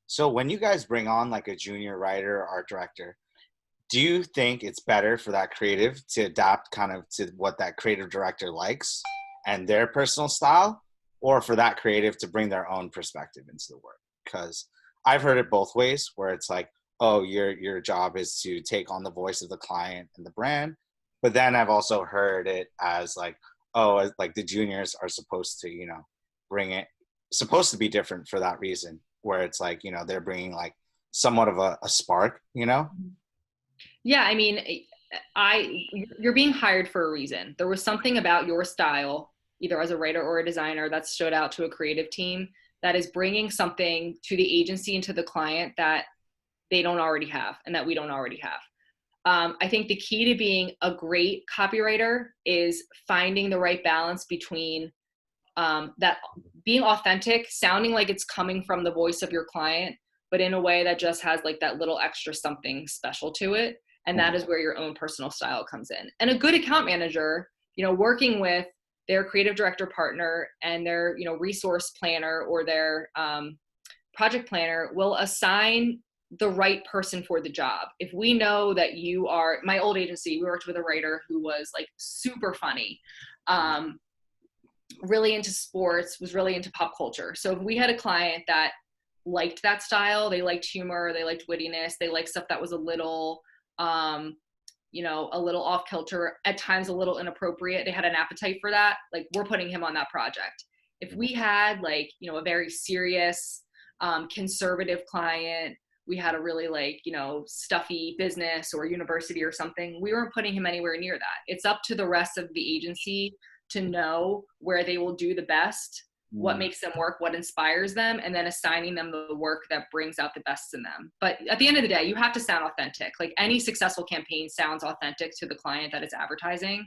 So when you guys bring on like a junior writer or art director, do you think it's better for that creative to adapt kind of to what that creative director likes and their personal style, or for that creative to bring their own perspective into the work? Because I've heard it both ways, where it's like, oh, your job is to take on the voice of the client and the brand. But then I've also heard it as like, oh, like the juniors are supposed to, bring it, supposed to be different for that reason, where it's like, they're bringing like somewhat of a spark, Yeah, I mean, you're being hired for a reason. There was something about your style, either as a writer or a designer, that stood out to a creative team that is bringing something to the agency and to the client that they don't already have and that we don't already have. I think the key to being a great copywriter is finding the right balance between that being authentic, sounding like it's coming from the voice of your client, but in a way that just has like that little extra something special to it. And that is where your own personal style comes in. And a good account manager, working with their creative director partner and their, resource planner or their project planner will assign the right person for the job. If we know that you are, my old agency, we worked with a writer who was like super funny, really into sports, was really into pop culture. So if we had a client that liked that style, they liked humor, they liked wittiness, they liked stuff that was a little, a little off kilter, at times a little inappropriate, they had an appetite for that, like we're putting him on that project. If we had like, a very serious, conservative client, we had a really like, stuffy business or university or something, we weren't putting him anywhere near that. It's up to the rest of the agency to know where they will do the best, what makes them work, what inspires them, and then assigning them the work that brings out the best in them. But at the end of the day, you have to sound authentic. Like any successful campaign sounds authentic to the client that it's advertising.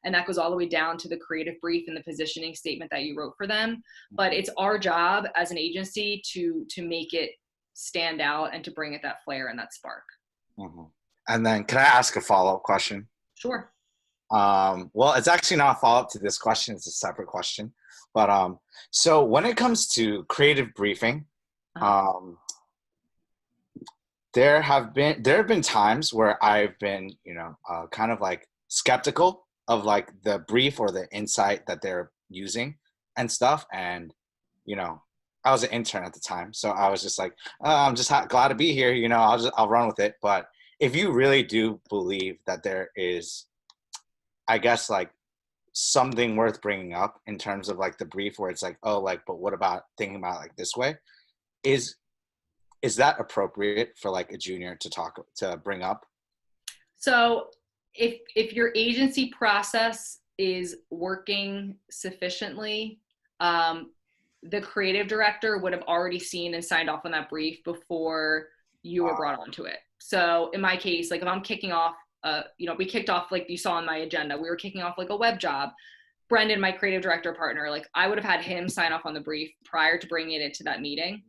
And that goes all the way down to the creative brief and the positioning statement that you wrote for them. But it's our job as an agency to make it stand out and to bring it that flair and that spark. Mm-hmm. And then can I ask a follow-up question? Sure. Well, it's actually not a follow-up to this question. It's a separate question. But so when it comes to creative briefing, there have been times where I've been, kind of like skeptical of like the brief or the insight that they're using and stuff. And, I was an intern at the time, so I was just like, I'm just glad to be here. I'll run with it. But if you really do believe that there is, I guess, like something worth bringing up in terms of like the brief where it's like, oh, like, but what about thinking about it like this way? Is that appropriate for like a junior to bring up? So if your agency process is working sufficiently, the creative director would have already seen and signed off on that brief before you were brought onto it. So in my case, like if I'm kicking off, we kicked off, like you saw on my agenda, we were kicking off like a web job. Brendan, my creative director partner, like I would have had him sign off on the brief prior to bringing it into that meeting.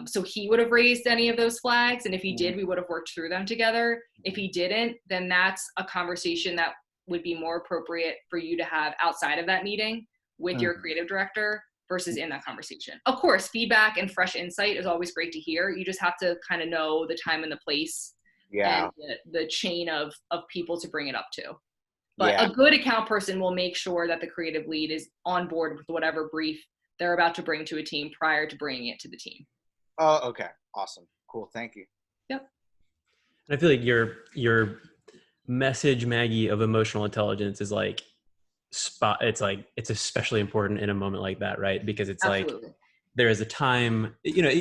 So he would have raised any of those flags. And if he did, we would have worked through them together. If he didn't, then that's a conversation that would be more appropriate for you to have outside of that meeting with your creative director versus in that conversation. Of course, feedback and fresh insight is always great to hear. You just have to kind of know the time and the place and the chain of people to bring it up to. But a good account person will make sure that the creative lead is on board with whatever brief they're about to bring to a team prior to bringing it to the team. Oh, okay. Awesome. Cool. Thank you. Yep. I feel like your message, Maggie, of emotional intelligence is like it's especially important in a moment like that, right? Because it's Absolutely. like there is a time, you know,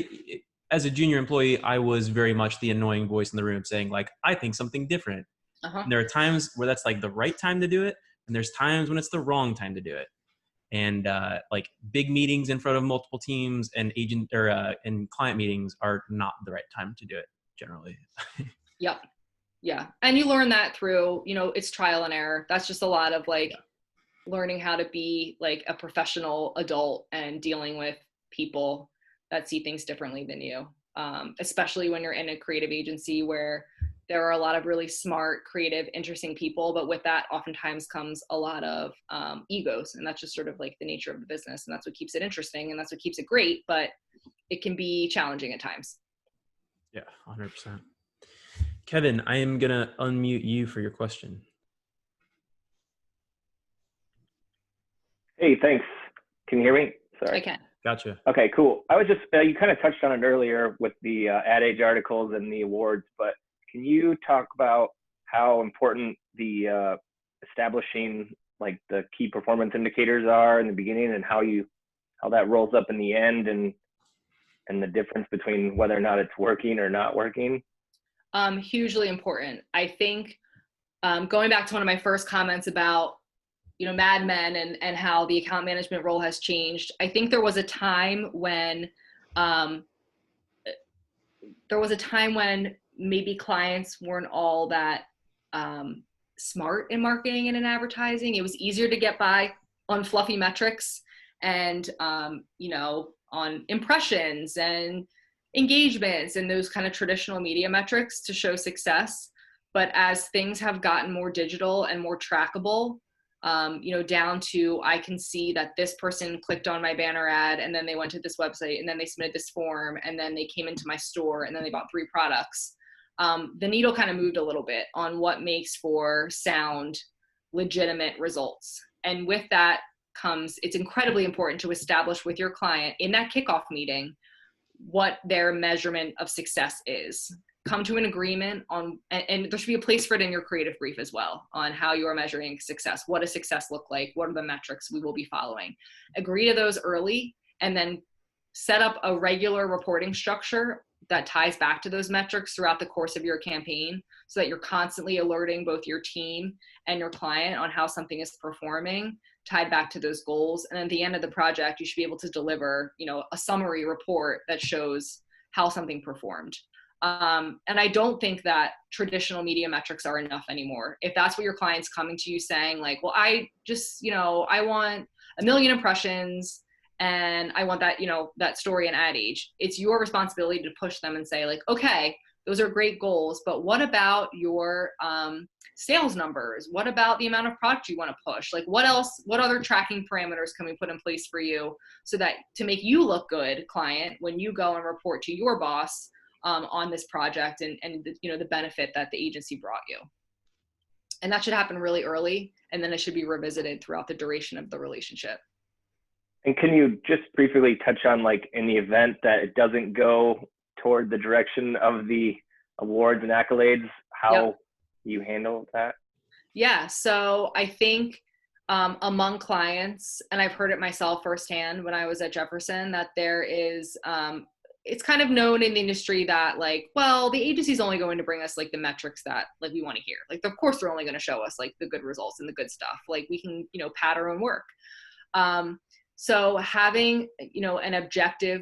as a junior employee, I was very much the annoying voice in the room saying like, I think something different. And there are times where that's like the right time to do it. And there's times when it's the wrong time to do it. And like big meetings in front of multiple teams and and client meetings are not the right time to do it generally. Yep. Yeah. And you learn that through, you know, it's trial and error. That's just a lot of like learning how to be like a professional adult and dealing with people that see things differently than you. Especially when you're in a creative agency where there are a lot of really smart, creative, interesting people, but with that oftentimes comes a lot of egos, and that's just sort of like the nature of the business, and that's what keeps it interesting, and that's what keeps it great, but it can be challenging at times. Yeah, 100%. Kevin, I am gonna unmute you for your question. Hey, thanks. Can you hear me? Sorry. I can. Gotcha. Okay, cool. I was just, you kind of touched on it earlier with the Ad Age articles and the awards, but can you talk about how important the establishing like the key performance indicators are in the beginning and how that rolls up in the end and the difference between whether or not it's working or not working? Hugely important. I think going back to one of my first comments about, you know, Mad Men and how the account management role has changed. I think there was a time when maybe clients weren't all that smart in marketing and in advertising. It was easier to get by on fluffy metrics and, you know, on impressions and engagements and those kind of traditional media metrics to show success. But as things have gotten more digital and more trackable, you know, down to I can see that this person clicked on my banner ad and then they went to this website and then they submitted this form and then they came into my store and then they bought 3 products. The needle kind of moved a little bit on what makes for sound, legitimate results. And with that comes, it's incredibly important to establish with your client in that kickoff meeting what their measurement of success is. Come to an agreement on, and there should be a place for it in your creative brief as well, on how you are measuring success. What does success look like? What are the metrics we will be following? Agree to those early, and then set up a regular reporting structure that ties back to those metrics throughout the course of your campaign, so that you're constantly alerting both your team and your client on how something is performing, tied back to those goals. And at the end of the project, you should be able to deliver, you know, a summary report that shows how something performed. And I don't think that traditional media metrics are enough anymore. If that's what your client's coming to you saying, like, well, I just, you know, I want 1 million impressions and I want that, you know, that story in Ad Age, it's your responsibility to push them and say, like, okay, those are great goals, but what about your sales numbers? What about the amount of product you want to push? Like, what else, what other tracking parameters can we put in place for you so that to make you look good, client, when you go and report to your boss on this project and the, you know, the benefit that the agency brought you. And that should happen really early, and then it should be revisited throughout the duration of the relationship. And can you just briefly touch on, like, in the event that it doesn't go toward the direction of the awards and accolades, how you handle that? Yeah, so I think among clients, and I've heard it myself firsthand when I was at Jefferson, that there is, it's kind of known in the industry that, like, well, the agency's only going to bring us like the metrics that like we want to hear. Like, of course, they're only going to show us like the good results and the good stuff. Like, we can, you know, pad our own work. So having, you know, an objective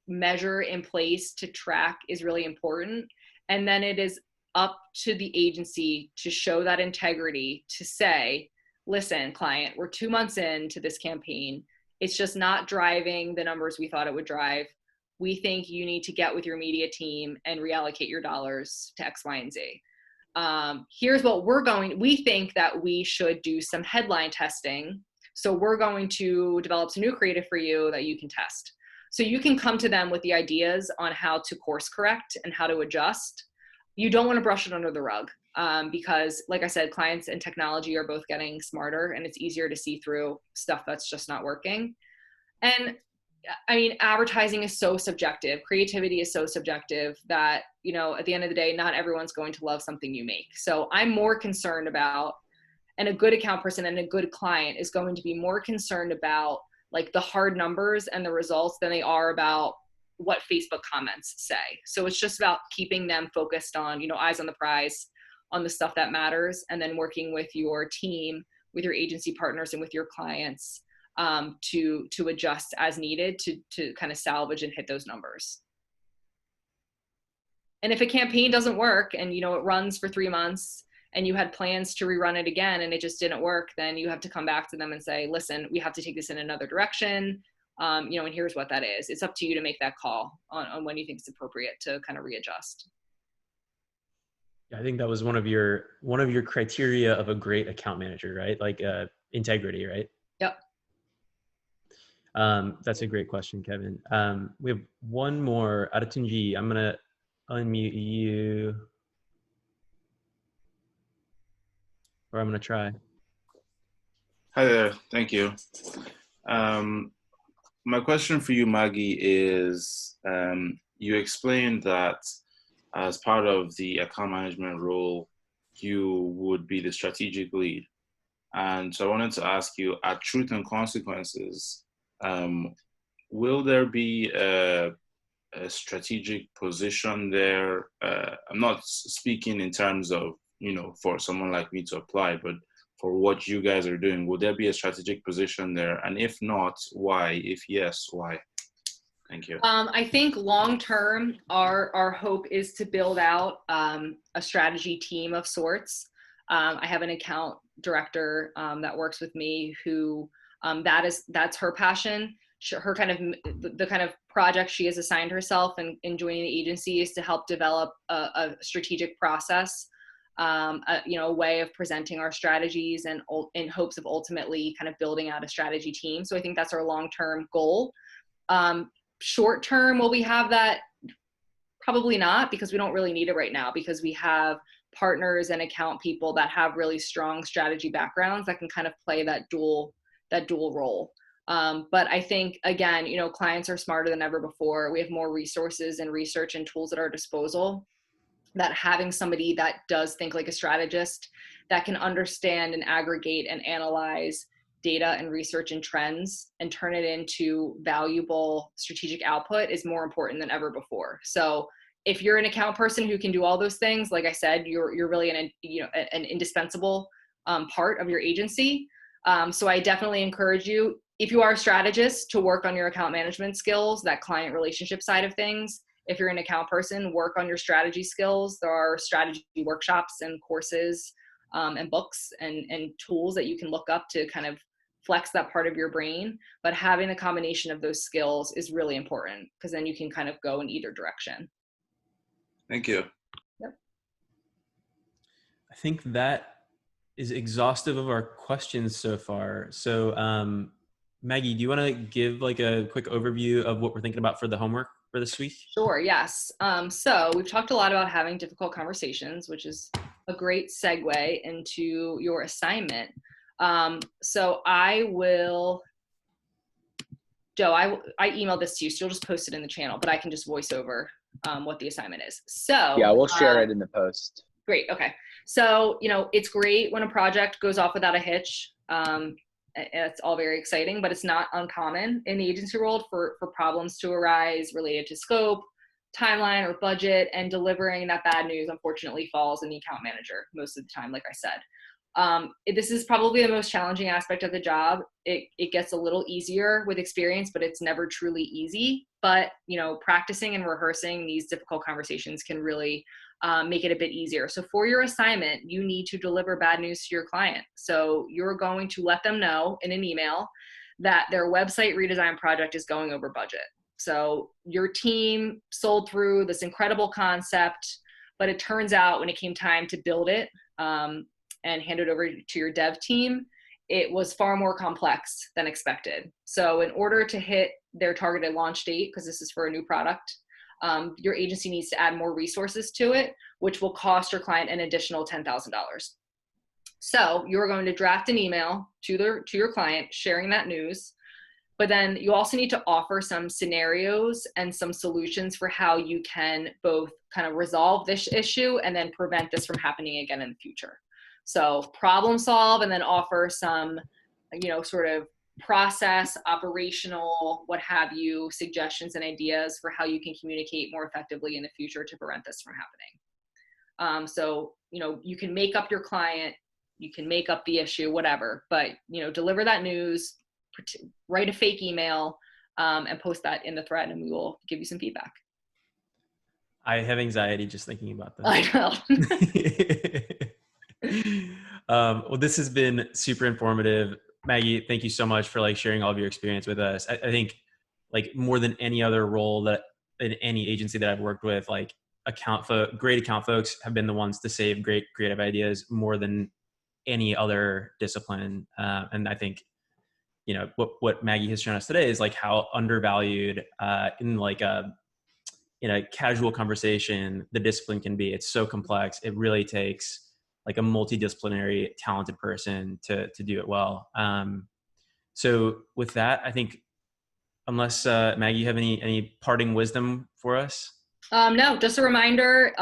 measure in place to track is really important. And then it is up to the agency to show that integrity, to say, listen, client, we're 2 months into this campaign. It's just not driving the numbers we thought it would drive. We think you need to get with your media team and reallocate your dollars to X, Y, and Z. Here's what we think that we should do some headline testing. So we're going to develop some new creative for you that you can test. So you can come to them with the ideas on how to course correct and how to adjust. You don't want to brush it under the rug because, like I said, clients and technology are both getting smarter, and it's easier to see through stuff that's just not working. And I mean, advertising is so subjective. Creativity is so subjective that, you know, at the end of the day, not everyone's going to love something you make. So I'm more concerned about, and a good account person and a good client is going to be more concerned about like the hard numbers and the results than they are about what Facebook comments say. So it's just about keeping them focused on, you know, eyes on the prize, on the stuff that matters, and then working with your team, with your agency partners, and with your clients to adjust as needed to kind of salvage and hit those numbers. And if a campaign doesn't work and, you know, it runs for 3 months and you had plans to rerun it again and it just didn't work, then you have to come back to them and say, listen, we have to take this in another direction. You know, and here's what that is. It's up to you to make that call on when you think it's appropriate to kind of readjust. Yeah, I think that was one of your criteria of a great account manager, right? Like integrity, right? Yep. That's a great question, Kevin. We have one more. Adetunji, I'm gonna unmute you, or I'm gonna try. Hi there. Thank you. My question for you, Maggie, is you explained that as part of the account management role, you would be the strategic lead. And so I wanted to ask you, at Truth and Consequences, will there be a strategic position there? I'm not speaking in terms of, you know, for someone like me to apply, but for what you guys are doing, will there be a strategic position there? And if not, why? If yes, why? Thank you. I think long-term, our hope is to build out a strategy team of sorts. I have an account director that works with me who that's her passion. Her kind of the kind of project she has assigned herself in joining the agency is to help develop a strategic process, you know, a way of presenting our strategies and in hopes of ultimately kind of building out a strategy team. So I think that's our long-term goal. Short term, will we have that? Probably not, because we don't really need it right now, because we have partners and account people that have really strong strategy backgrounds that can kind of play that dual role. But I think, again, you know, clients are smarter than ever before. We have more resources and research and tools at our disposal, that having somebody that does think like a strategist, that can understand and aggregate and analyze data and research and trends and turn it into valuable strategic output is more important than ever before. So if you're an account person who can do all those things, like I said, you're really an indispensable part of your agency. So I definitely encourage you, if you are a strategist, to work on your account management skills, that client relationship side of things. If you're an account person, work on your strategy skills. There are strategy workshops and courses and books and tools that you can look up to kind of flex that part of your brain. But having a combination of those skills is really important, because then you can kind of go in either direction. Thank you. Yep. I think that is exhaustive of our questions so far. So Maggie, do you want to give like a quick overview of what we're thinking about for the homework for this week? Sure, yes. So we've talked a lot about having difficult conversations, which is a great segue into your assignment. So I will, Joe, I emailed this to you, so you'll just post it in the channel, but I can just voice over what the assignment is. So yeah, we'll share it in the post. Great. Okay. So, you know, it's great when a project goes off without a hitch. It's all very exciting, but it's not uncommon in the agency world for problems to arise related to scope, timeline, or budget, and delivering that bad news, unfortunately, falls on the account manager most of the time, like I said. This is probably the most challenging aspect of the job. It gets a little easier with experience, but it's never truly easy. But, you know, practicing and rehearsing these difficult conversations can really make it a bit easier. So for your assignment, you need to deliver bad news to your client. So you're going to let them know in an email that their website redesign project is going over budget. So your team sold through this incredible concept, but it turns out when it came time to build it and hand it over to your dev team, it was far more complex than expected. So in order to hit their targeted launch date, because this is for a new product, your agency needs to add more resources to it, which will cost your client an additional $10,000. So you're going to draft an email to your client sharing that news, but then you also need to offer some scenarios and some solutions for how you can both kind of resolve this issue and then prevent this from happening again in the future. So problem solve and then offer some, sort of process, operational, what have you, suggestions and ideas for how you can communicate more effectively in the future to prevent this from happening. So, you can make up your client, you can make up the issue, whatever, but, deliver that news, write a fake email, and post that in the thread, and we will give you some feedback. I have anxiety just thinking about this. I know. Well, this has been super informative. Maggie, thank you so much for sharing all of your experience with us. I think more than any other role that in any agency that I've worked with, great account folks have been the ones to save great creative ideas more than any other discipline. And I think, what Maggie has shown us today is how undervalued in a casual conversation the discipline can be. It's so complex. It really takes a multidisciplinary, talented person to do it well. So with that, I think, unless Maggie, you have any parting wisdom for us? No, just a reminder,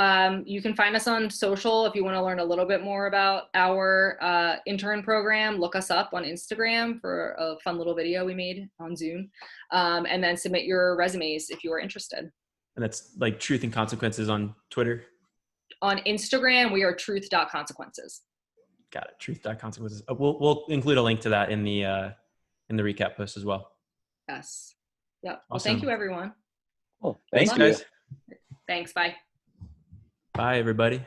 you can find us on social if you want to learn a little bit more about our intern program. Look us up on Instagram for a fun little video we made on Zoom, and then submit your resumes if you are interested. And that's Truth and Consequences on Twitter? On Instagram, we are truth.consequences. Got it. Truth.consequences. We'll include a link to that in the recap post as well. Yes. Yep. Well, Awesome. thank you, everyone. Cool. Thanks, guys. Thanks. Bye. Bye, everybody.